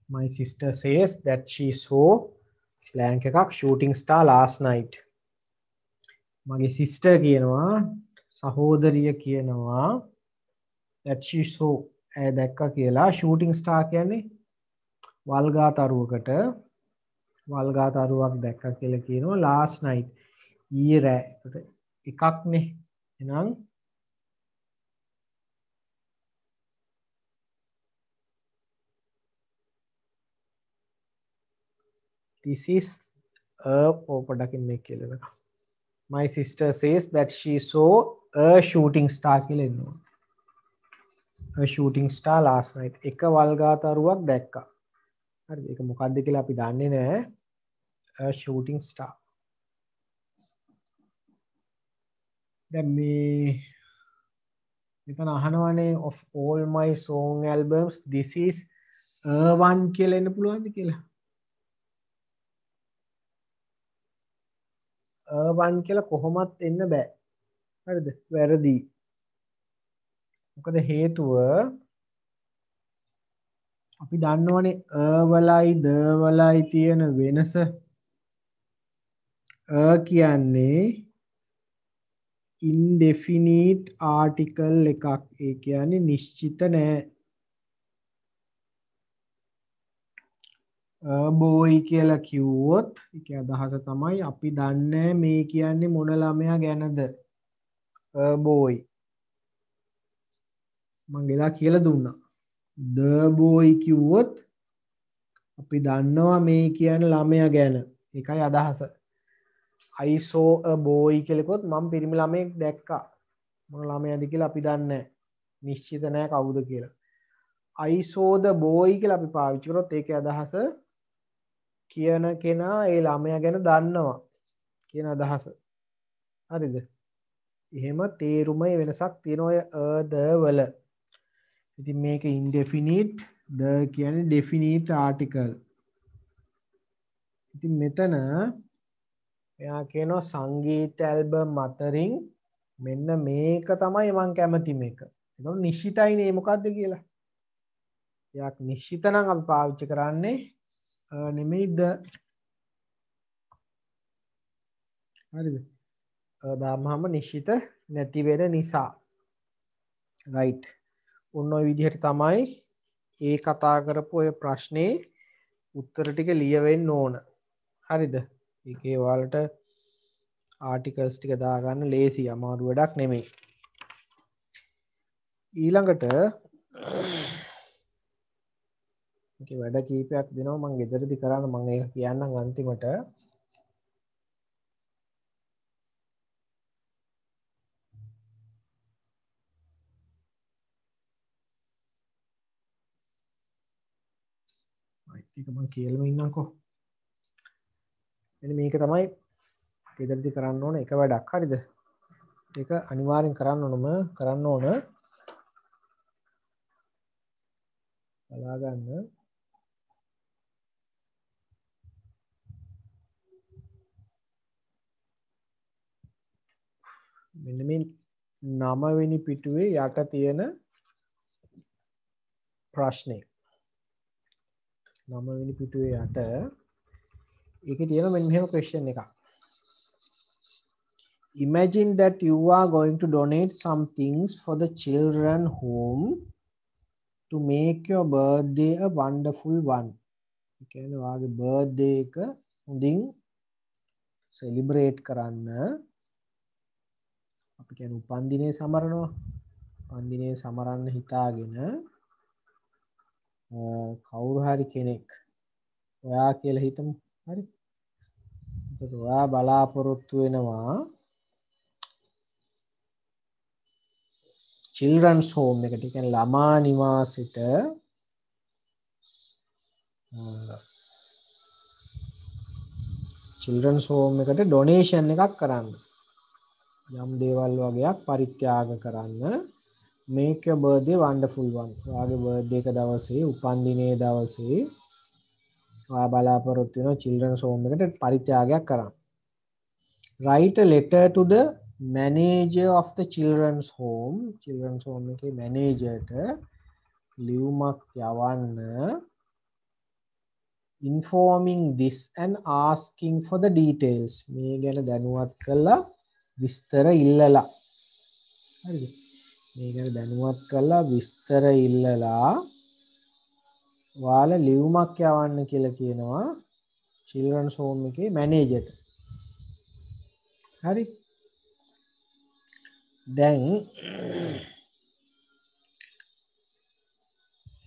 Speaker 1: My sister says that she saw blank එකක් shooting star last night. මගේ sister කියනවා සහෝදරිය කියනවා that she saw ඇය දැක්කා කියලා. shooting star කියන්නේ වල්ගාතරුවකට වල්ගාතරුවක් දැක්කා කියලා කියනවා last night ඊයේ රෑ. එකක්නේ. එහෙනම් this is පොඩ්ඩකින් මේක කියලා. My sister says that she saw a shooting star කියලා එනවා. a shooting star last night. එක වල්ගාතරුවක් දැක්කා. හරිද? ඒක මොකක්ද කියලා අපි දන්නේ නැහැ. a shooting star. දැන් මෙතන අහනවනේ of all my song albums this is a one කියලා එන්න පුළුවන්ද කියලා. a one කියලා කොහොමත් එන්න බෑ. හරිද? වැරදි. මොකද හේතුව අපි දන්නවනේ වලයි ද වලයි තියෙන වෙනස. කියන්නේ indefinite article එකක්. ඒ කියන්නේ නිශ්චිත නෑ. boy කියලා කිව්වොත් ඒක අදහස තමයි අපි දන්නේ මේ කියන්නේ මොන ළමයා ගැනද. boy මං ගලා කියලා දුන්නා. the boy කිව්වොත් අපි දන්නවා මේ කියන්නේ ළමයා ගැන. ඒකයි අදහස. I saw a boy කියලා කිව්වොත් මම පිරිමි ළමයෙක් දැක්කා. මොන ළමයාද කියලා අපි දන්නේ නැහැ. නිශ්චිත නැහැ කවුද කියලා. I saw the boy කියලා අපි පාවිච්චි කරොත් ඒකේ අදහස කියන කෙනා ඒ ළමයා ගැන දන්නවා කියන අදහස. හරිද? එහෙම තේරුමේ වෙනසක් තියෙනවා ඔය the වල. ඉතින් මේක indefinite the කියන්නේ definite article. ඉතින් මෙතන එයා කියනවා සංගීත ඇල්බම් අතරින් මෙන්න මේක තමයි මං කැමති මේක. එතකොට නිශ්චිතයිනේ මොකද්ද කියලා. එයාක් නිශ්චිත නම් අපි පාවිච්චි කරන්නේ නෙමෙයි the. හරිද? දාමහම නිශ්චිත නැති වෙන නිසා. right. ඔන්න ඔය විදිහට තමයි ඒ කතා කරපු ඔය ප්‍රශ්නේ උත්තර ටික ලියවෙන්න ඕන. හරිද? ඒකේ ඔයාලට ආටිකල්ස් ටික දාගන්න ලේසි, අමාරු වැඩක් නෙමෙයි. ඊළඟට මේකේ වැඩ කීපයක් දෙනවා මම ගෙදරදී කරන්න මම ඒක කියන්නම් අන්තිමට ඒක මම කියලාම ඉන්නම්කෝ මෙන්න මේක තමයි ගෙදරදී කරන්න ඕන එක වැඩක් හරිද ඒක අනිවාර්යෙන් කරන්න ඕන බලා ගන්න මෙන්න මේ 9 වෙනි පිටුවේ යට තියෙන ප්‍රශ්නේ 9 වෙනි පිටුවේ යට ඒකේ තියෙන මෙන්න මෙහෙම question එකක් Imagine that you are going to donate some things for the children home to make your birthday a wonderful one. ඒ කියන්නේ ඔයාගේ birthday එක හොඳින් celebrate කරන්න අපි කියන්නේ උපන්දිනේ සමරනවා. උපන්දිනේ සමරන්න හිතාගෙන කවුරු හරි කෙනෙක් ඔයා කියලා හිතමු. හරි. එතකොට ඔයා බලාපොරොත්තු වෙනවා children's home එකට කියන්නේ ළමා නිවාසෙට children's home එකට donation එකක් කරන්න. යම් දේවල් වගේක් පරිත්‍යාග කරන්න. Make your birthday wonderful one. ඔයාගේ birthday එක දවසේ උපන්දිනේ දවසේ ඔයා බලාපොරොත්තු වෙන children's home එකට පරිත්‍යාගයක් කරන්න. Write a letter to the manager of the children's home එකේ මැනේජර්ට ලියුමක් යවන්න informing this and asking for the details මේ ගැන දැනුවත් කරලා විස්තර ඉල්ලලා හරිද මේ ගැන දැනුවත් කරලා විස්තර ඉල්ලලා ඔයාලා ලියුමක් යවන්න කියලා කියනවා children's home එකේ මැනේජර්ට හරි then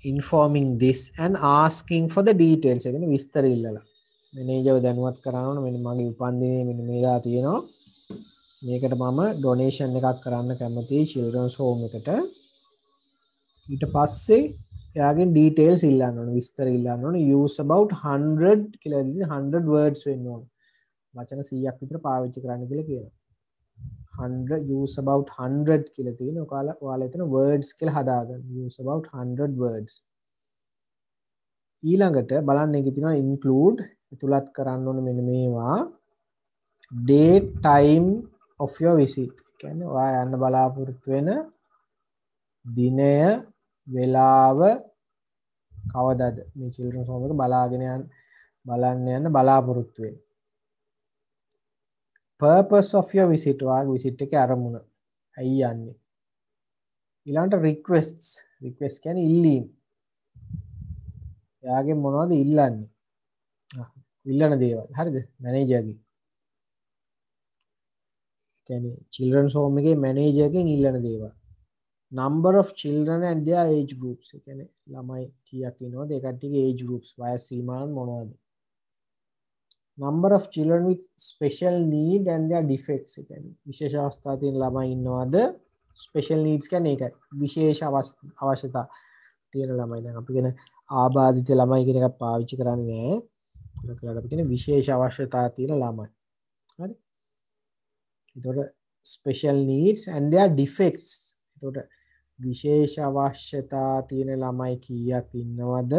Speaker 1: informing this and asking for the details ඒ කියන්නේ විස්තර ඉල්ලලා මැනේජර්ව දැනුවත් කරන්න ඕන මෙන්න මගේ උපන්දිනේ මෙන්න මේලා තියෙනවා මේකට මම ඩොනේෂන් එකක් කරන්න කැමතියි children's home එකට ඊට පස්සේ එයාගෙන් details ඉල්ලන්න ඕන විස්තර ඉල්ලන්න ඕන use about 100 කියලා ඉතින් 100 words වෙන්න ඕන වචන 100ක් විතර පාවිච්චි කරන්න කියලා කියනවා 100 use about 100 කියලා තියෙන ඔයාලා එතන words කියලා හදාගන්න use about 100 words ඊළඟට බලන්න එකේ තියෙනවා include තුලත් කරන්න ඕනේ මෙන්න මේවා date time of your visit කියන්නේ ඔයා යන්න බලාපොරොත්තු වෙන දිනය වේලාව කවදාද මේ children's home එක බලන්න යන්න බලාපොරොත්තු වෙන්නේ purpose of your visit ඔයාගේ visit එකේ අරමුණ ඇයි යන්නේ ඊළඟට request කියන්නේ ඉල්ලීම් එයාගෙන් මොනවද ඉල්ලන්නේ ඉල්ලන දේවල් හරිද මැනේජර්ගෙන් කියන්නේ children's home එකේ මැනේජර්ගෙන් ඉල්ලන දේවල් number of children and their age groups ඒ කියන්නේ ළමයි කීයක් ඉන්නවද ඒ කට්ටියගේ age groups වයස් සීමාවන් මොනවද number of children with special need and their defects ඒ කියන්නේ විශේෂ අවස්ථා තියෙන ළමයි ඉන්නවද special needs කියන්නේ ඒකයි විශේෂ අවශ්‍යතා තියෙන ළමයි දැන් අපි කියන ආබාධිත ළමයි කියන එකක් පාවිච්චි කරන්නේ නැහැ ඒකට අපි කියන විශේෂ අවශ්‍යතා තියෙන ළමයි හරි එතකොට special needs and their defects එතකොට විශේෂ අවශ්‍යතා තියෙන ළමයි කීයක් ඉන්නවද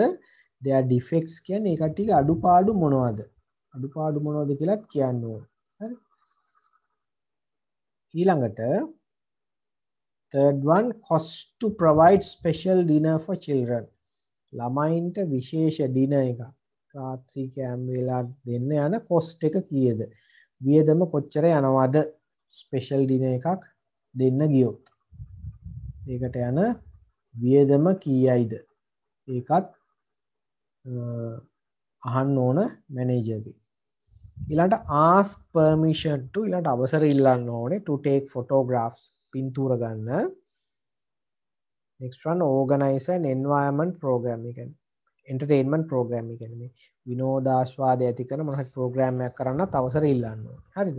Speaker 1: their defects කියන්නේ ඒ කට්ටියගේ අඩුපාඩු මොනවද කියලාත් කියන්න ඕන. හරි. ඊළඟට third one cost to provide special dinner for children. ළමයින්ට විශේෂ dinner එකක් රාත්‍රී කෑම වේලා දෙන්න යන cost එක කීයද? වියදම කොච්චර යනවද? special dinner එකක් දෙන්න ගියොත්. ඒකට යන වියදම කීයයිද? ඒකත් අහන්න ඕන මැනේජර්ගෙන්. ඊළඟට ask permission to ඊළඟට අවසර ඉල්ලන්න ඕනේ to take photographs පින්තූර ගන්න. ඊළඟට ask permission to ඊළඟට අවසර ඉල්ලන්න ඕනේ to use the children's home එකේ පින්තූර ගන්න next one organize an environment program එක කියන්නේ entertainment program එක කියන්නේ මේ විනෝදාස්වාදය ඇති කරන මොන හරි program එකක් කරන්නත් අවසර ඉල්ලන්න ඕනේ. හරිද?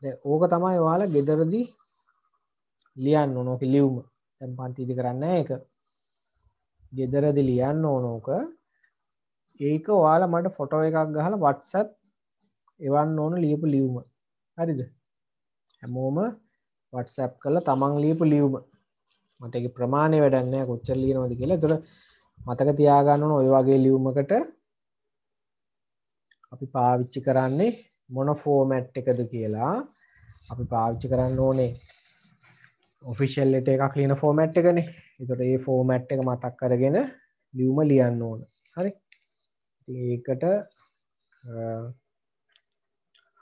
Speaker 1: දැන් ඕක තමයි ඔයාලා ගෙදරදී ලියන්න ඕන. ඕක ලියුම. දැන් පන්තිදී කරන්නේ නැහැ ඒක. ගෙදරදී ලියන්න ඕන ඕක. ඒක ඔයාලා මට ෆොටෝ එකක් ගහලා WhatsApp එවන්න ඕන ලියපු ලියුම. හරිද? හැමෝම WhatsApp කරලා තමන් ලියපු ලියුම. මට ඒක ප්‍රමාණය වැඩක් නැහැ කොච්චර ලියනවද කියලා. ඒතර මතක තියාගන්න ඕන ඔය වගේ ලියුමකට අපි පාවිච්චි කරන්නේ මොන ෆෝමැට් එකද කියලා. අපි පාවිච්චි කරන්න ඕනේ ඔෆිෂියල් ලෙටර් එකක් ලියන ෆෝමැට් එකනේ. ඒතර මේ ෆෝමැට් එක මතක් කරගෙන ලියුම ලියන්න ඕන. හරි. ඉතින් ඒකට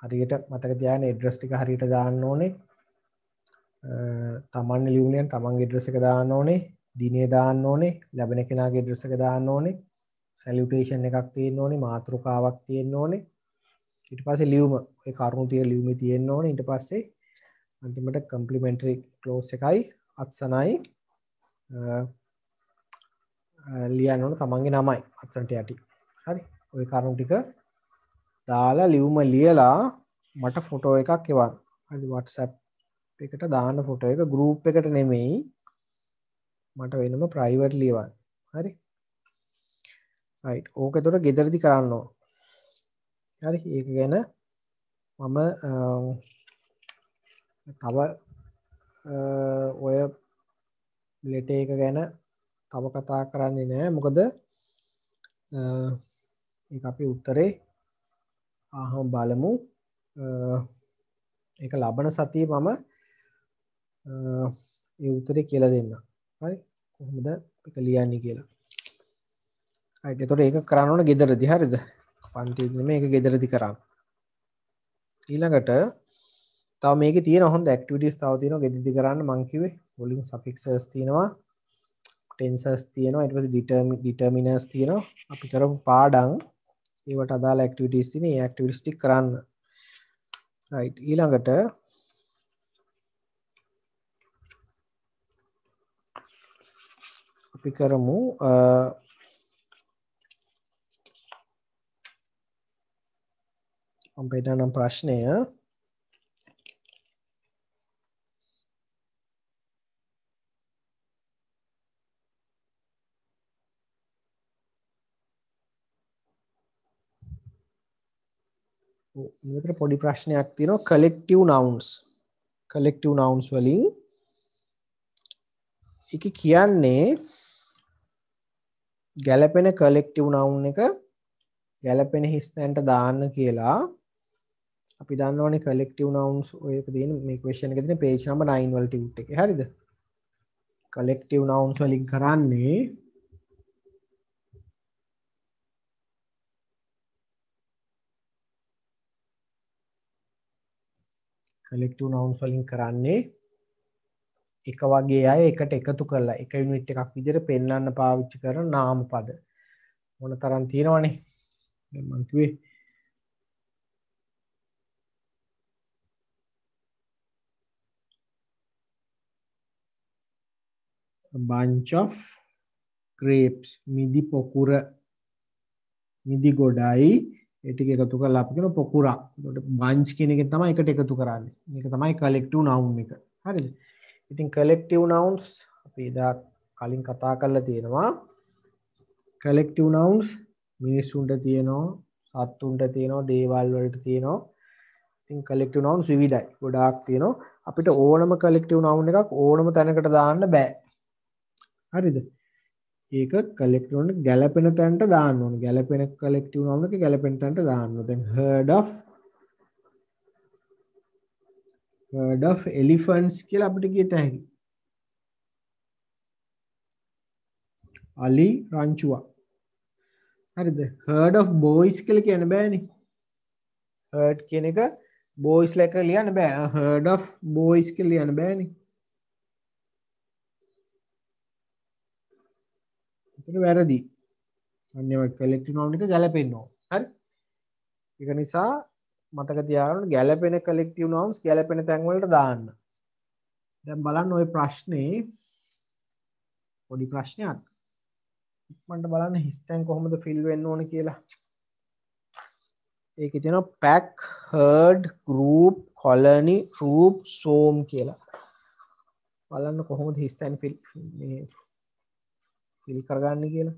Speaker 1: හරියට මතක තියාගන්න ඇඩ්‍රස් ටික හරියට දාන්න ඕනේ. තමන් ලියුමෙන් තමන්ගේ ඇඩ්‍රස් එක දාන්න ඕනේ. දිනේ දාන්න ඕනේ. ලැබෙන කෙනාගේ ඇඩ්‍රස් එක දාන්න ඕනේ. සැලියුටේෂන් එකක් තියෙන්න ඕනේ. මාතෘකාවක් තියෙන්න ඕනේ. ඊට පස්සේ ලියුම ඒ කරුණු තියෙන ලියුමේ තියෙන්න ඕනේ. ඊට පස්සේ අන්තිමට කම්ප්ලිමෙන්ටරි ක්ලෝස් එකයි අත්සනයි ලියන්න ඕන තමන්ගේ නමයි අත්සනට යටි. හරි. ওই කරුණු ටික දාලා ලියුම ලියලා මට ෆොටෝ එකක් එවන්න. හරි WhatsApp එකට දාන්න ෆොටෝ එක ගෲප් එකට නෙමෙයි. මට වෙනම ප්‍රයිවට් ලියවන්න. හරි. රයිට්. ඕක ඒතර ගෙදරදී කරන්න ඕන. හරි. ඒක ගැන මම තව ඔය ලෙටර් එක ගැන තව කතා කරන්නේ නැහැ. මොකද ඒක අපි උත්තරේ අහමු බලමු. ඒක ලබන සතියේ මම ඒ උත්තරේ කියලා දෙන්නම්. හරි. කොහොමද ඒක ලියන්නේ කියලා. හරි. එතකොට ඒක කරන්න ඕන ගෙදරදී. හරිද? පන්තියේදී නෙමෙයි ඒක ගෙදරදී කරන්න. ඊළඟට තව මේකේ තියෙන හොඳ ඇක්ටිවිටිස් තව තියෙනවා ගෙදරදී කරන්න. මං කිව්වේ rolling suffixes තියෙනවා. ටෙන්සර්ස් තියෙනවා. ඊට පස්සේ determiners තියෙනවා. අපි කරපු පාඩම් ඒවට අදාළ ඇක්ටිවිටිස් තියෙන. ඒ ඇක්ටිවිටිස් ටික කරන්න. රයිට්. ඊළඟට අපි කරමු මම පෙන්නනම් ප්‍රශ්නය. මෙතන පොඩි ප්‍රශ්නයක් තියෙනවා collective nouns. collective nouns වලින් ඒක කියන්නේ ගැළපෙන collective noun එක ගැළපෙන හිස් තැනට දාන්න කියලා. අපි දන්නවනේ collective nouns ඔය එක තියෙන මේ question එකේ තියෙන page number 9 වල ටියුට් එකේ. හරිද? collective nouns වලින් කරන්නේ collective nouns වලින් කරන්නේ එක වගේ අය එකට එකතු කරලා එක යුනිට් එකක් විදිහට පෙන්වන්න පාවිච්චි කරන නාම පද මොන තරම් තියෙනවනේ. දැන් මම කිව්වේ a bunch of grapes මිදි පොකුර මිදි ගොඩයි ඒ ටික එකතු කරලා අපි කියන පොකුරා. ඒකට bunch කියන එකෙන් තමයි එකට එකතු කරන්නේ. මේක තමයි collective noun එක. හරිද? ඉතින් collective nouns අපි එදා කලින් කතා කරලා තියෙනවා. collective nouns මිනිස්සුන්ට තියෙනවා, සත්තුන්ට තියෙනවා, දේවල් වලට තියෙනවා. ඉතින් collective nouns විවිධයි. ගොඩාක් තියෙනවා. අපිට ඕනම collective noun එකක් ඕනම තැනකට දාන්න බෑ. හරිද? ඒක collective noun ගැලපෙන තැනට දාන්න ඕනේ. ගැලපෙන collective noun එක ගැලපෙන තැනට දාන්න ඕනේ. දැන් herd of elephants කියලා අපිට කියත හැකියි. අලි රංචුවක්. හරිද? herd of boys කියලා කියන්න බෑනේ. herd කියන එක boys ලක ලියන්න බෑ. herd of boys කියලා ලියන්න බෑනේ. ඒක වැරදි. අන්නේ collective noun එක ගැලපෙන්න ඕන. හරි? ඒක නිසා මතක තියාගන්න ගැලපෙන collective nouns ගැලපෙන තැන් වලට දාන්න. දැන් බලන්න ওই ප්‍රශ්නේ පොඩි ප්‍රශ්නයක්. ඉක්මනට බලන්න හිස් තැන් කොහොමද ෆිල් වෙන්න ඕන කියලා. ඒකේ තියෙනවා pack, herd, group, colony, troop, swarm කියලා. බලන්න කොහොමද හිස් තැන් ෆිල් කරගන්නේ කියලා.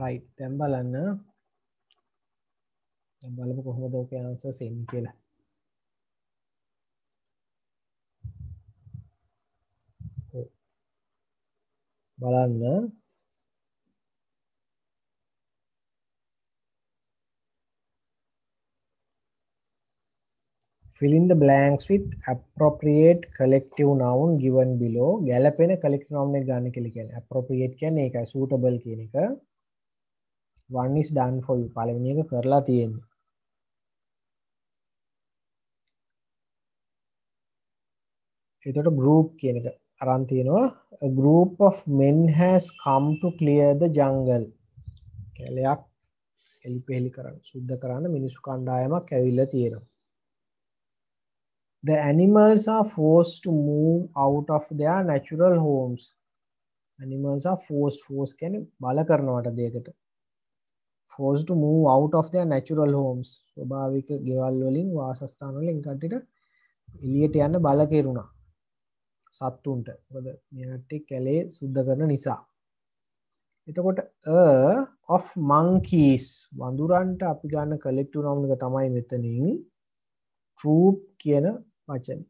Speaker 1: right දැන් බලන්න. දැන් බලමු කොහොමද ඔකේ answers එන්නේ කියලා. බලන්න fill in the blanks with appropriate collective noun given below. ගැලපෙන collective noun එක ගන්න කියලා කියන්නේ. appropriate කියන්නේ ඒකයි suitable කියන එක. one is done for you. පළවෙනි එක කරලා තියෙන්නේ. එතකොට group කියන එක අරන් තියෙනවා. A group of men has come to clear the jungle. කැලයක් එලිපෙලි කරන්න සුද්ධ කරන්න මිනිස්සු කණ්ඩායමක් ඇවිල්ලා තියෙනවා. The animals are forced to move out of their natural homes. Animals are forced කියන්නේ බල කරනවට දෙයකට. Forced to move out of their natural homes. ස්වභාවික ගෙවල් වලින් වාසස්ථාන වලින් කට්ටියට එළියට යන්න බල කෙරුණා. සත්තුන්ට. මොකද මෙයාට කැලේ සුද්ධ කරන නිසා. එතකොට of monkeys වඳුරන්ට අපි ගන්න collective noun එක තමයි මෙතනින් troop කියන වචනේ.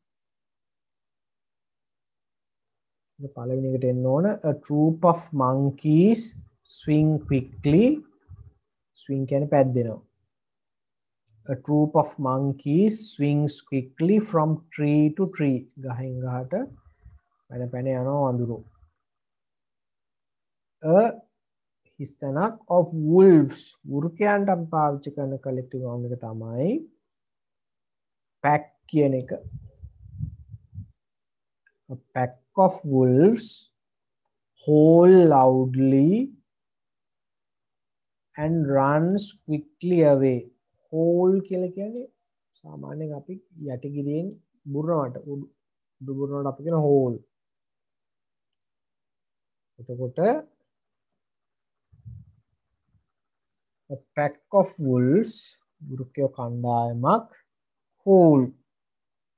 Speaker 1: පළවෙනි එකට එන්න ඕන a troop of monkeys swing quickly. swing කියන්නේ පැද්දෙනවා. A troop of monkeys swings quickly from tree to tree. ගහෙන් ගහට පැන යනවා වඳුරෝ. A හිස්තැනක් of wolves වෘකයන්ට අපි පාවිච්චි කරන collective noun එක තමයි pack කියන එක. A pack of wolves howl loudly and runs quickly away. howl කියලා කියන්නේ සාමාන්‍යයෙන් අපි යටිගිරියෙන් බුරනවට උඩු බුරනවට අපි කියන howl. එතකොට a pack of wolves වෘකයෝ කණ්ඩායමක් howl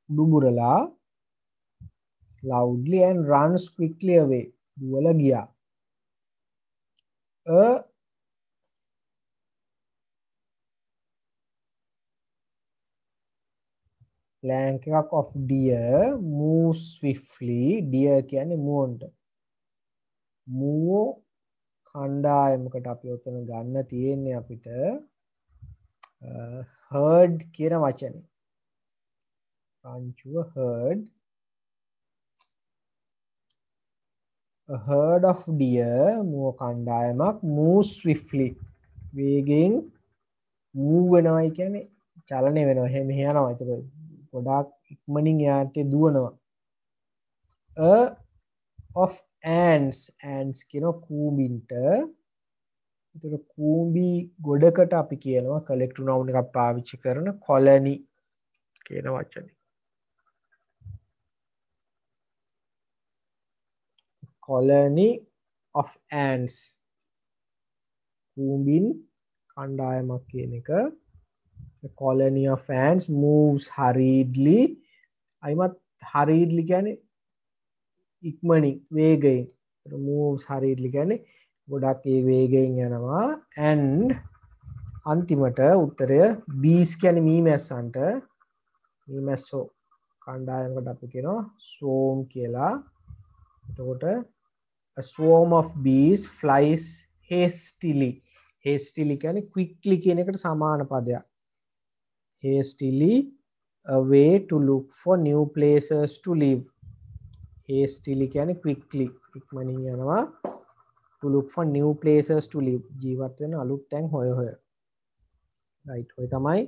Speaker 1: උඩු බුරලා loudly and runs quickly away. දුවලා ගියා. A blank එකක් of deer moves swiftly. deer කියන්නේ මුවන්ට. මුවෝ කණ්ඩායමකට අපි ඔතන ගන්න තියෙන්නේ අපිට herd කියන වචනේ. රංචුව herd. A herd of deer මුව කණ්ඩායමක් move swiftly. වේගෙන් move වෙනවයි කියන්නේ චලනය වෙනවා. එහෙම යනවා. ඒක ගොඩාක් ඉක්මනින් යාට දුවනවා. A of ants. ants කියන කූඹින්ට. ඒතර කූඹි ගොඩකට අපි කියනවා collective noun එකක් පාවිච්චි කරන colony කියන වචනේ. colony of ants. කූඹින් කණ්ඩායමක් කියන එක. The colony of ants moves hurriedly. අයිමත් hurriedly කියන්නේ ඉක්මනින් වේගයෙන්. moves hurriedly කියන්නේ ගොඩක් ඒ වේගයෙන් යනවා. and අන්තිමට උත්තරය bees කියන්නේ මීමැස්සන්ට. මීමැස්සෝ කණ්ඩායමකට අපි කියනවා swarm කියලා. එතකොට a swarm of bees flies hastily. hastily කියන්නේ quickly කියන එකට සමාන පදයක්. hastily away to look for new places to live. hastily කියන්නේ quickly ඉක්මනින් යනවා. to look for new places to live ජීවත් වෙන අලුත් තැන් හොය. right ඔය තමයි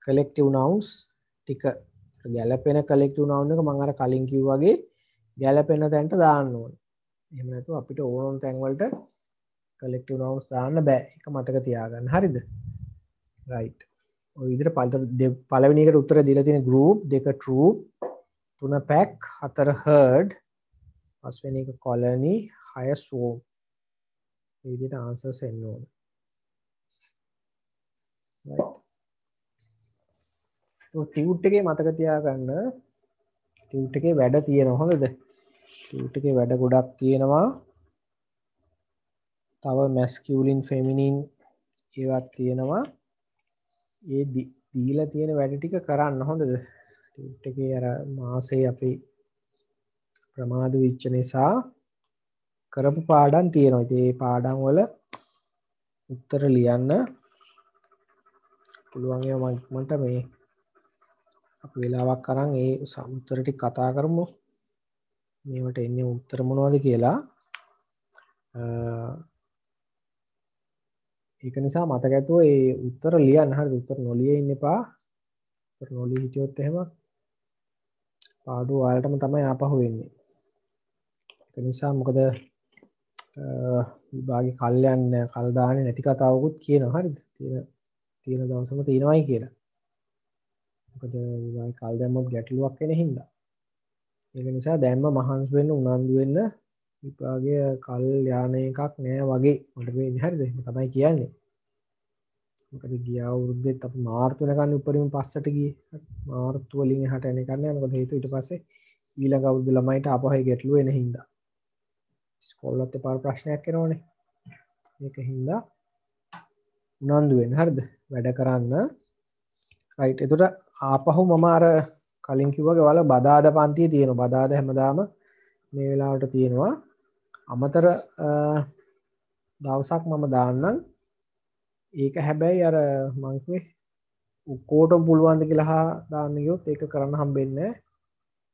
Speaker 1: collective nouns ටික. ගැලපෙන collective noun එක මම අර කලින් කිව්වා වගේ ගැලපෙන තැනට දාන්න ඕනේ. එහෙම නැතුව අපිට ඕන තැන් වලට collective nouns දාන්න බෑ. ඒක මතක තියාගන්න. හරිද? right. ඔය විදිහට පළවෙනි එකට උත්තර දීලා තියෙන group දෙක troop තුන pack හතර herd පස්වෙනි එක colony හය swarm. මේ විදිහට answers එන්න ඕනේ. right. ටියුට් එකේ මතක තියාගන්න ටියුට් එකේ වැඩ තියෙනවා හොඳද ටියුට් එකේ වැඩ ගොඩක් තියෙනවා තව මැස්කියුලින් ෆෙමිනින් ඒවත් තියෙනවා ඒ දීලා තියෙන වැඩ ටික කරන්න හොඳද ටියුට් එකේ අර මාසේ අපි ප්‍රමාද වෙච්ච නිසා කරපු පාඩම් තියෙනවා ඉතින් ඒ පාඩම් වල උත්තර ලියන්න පුළුවන් ඒවා මන්ට මේ අපි වෙලාවක් අරන් ඒ උත්තර ටික කතා කරමු මේවට එන්නේ උත්තර මොනවද කියලා ඒක නිසා මතක ඇතුව ඒ උත්තර ලියන්න හරිද උත්තර නොලිය ඉන්න එපා උත්තර නොලිය හිටියොත් එහෙම පාඩුව ඔයාලටම තමයි ආපහු වෙන්නේ ඒක නිසා මොකද විභාගේ කල් යන්නේ කල් දාන්නේ නැති කතාවකුත් කියනවා හරිද තියෙන දවසම තියෙනවයි කියලා මොකද විභාගේ කල් දැම්මොත් ගැටලුවක් වෙන හින්දා ඒක නිසා දැන්ම මහන්සි වෙන්න උනන්දු වෙන්න විභාගය කල් යාන එකක් නෑ වගේ මට වෙන්නේ හරිද එහෙම තමයි කියන්නේ මොකද ගිය අවුරුද්දෙත් අපි මාර්තු වෙනකන් උඩරිම පස්සට ගියේ මාර්තු වලින් එහාට යන එක නෑ මොකද හේතුව ඊට පස්සේ ඊළඟ අවුරුද්ද ළමයිට ආපහු ගැටලු වෙන හින්දා ඉස්කෝලේත් එපාර ප්‍රශ්නයක් එනවනේ ඒක හින්දා උනන්දු වෙන්න හරිද වැඩ කරන්න රයිට් එතකොට ආපහු මම අර කලින් කිව්වාගේ ඔයාලා බදාදා පන්තියේ තියෙනවා බදාදා හැමදාම මේ වෙලාවට තියෙනවා අමතර දවසක් මම දාන්නම් ඒක හැබැයි අර මං කිව්වේ ඔක්කොටම පුළුවන් ද කියලා දාන්න ගියොත් ඒක කරන්න හම්බෙන්නේ නැහැ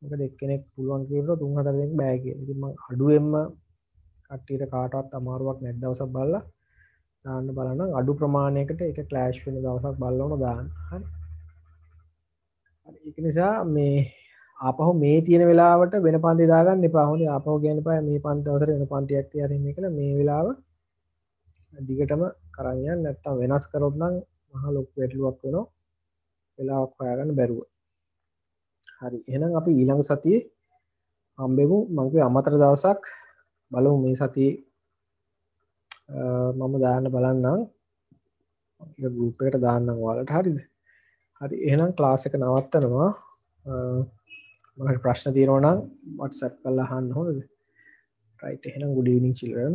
Speaker 1: මොකද එක්කෙනෙක් පුළුවන් කියනකොට 3-4 දෙනෙක් බෑ කියන. ඉතින් මං අඩුවෙන්ම කට්ටියට කාටවත් අමාරුවක් නැති දවසක් බලලා දාන්න බලන්න අඩු ප්‍රමාණයකට ඒක ක්ලෑෂ් වෙන දවසක් බලලා දාන්න. හරි. ඒක නිසා මේ ආපහු මේ තියෙන වෙලාවට වෙන පන්ති දාගන්න එපා. හොඳයි ආපහු කියන්න එපා මේ පන්ති දවසට වෙන පන්තියක් තියාගෙන ඉන්න කියලා මේ වෙලාව දිගටම කරන් යන්න නැත්තම් වෙනස් කරොත් නම් මහා ලොකු ගැටලුවක් වෙනවා. වෙලාවක් හොයාගන්න බැරුව. හරි. එහෙනම් අපි ඊළඟ සතියේ හම්බෙමු. මම කිව්වේ අමතර දවසක් බලමු මේ සතියේ මම දාන්න බලන්නම්. ඒක ගෲප් එකට දාන්නම් ඔයාලට. හරිද? හරි. එහෙනම් ක්ලාස් එක නවත්තනවා. මොකද ප්‍රශ්න තියෙනවා නම් WhatsApp කරලා අහන්න හොඳද? right එහෙනම් good evening children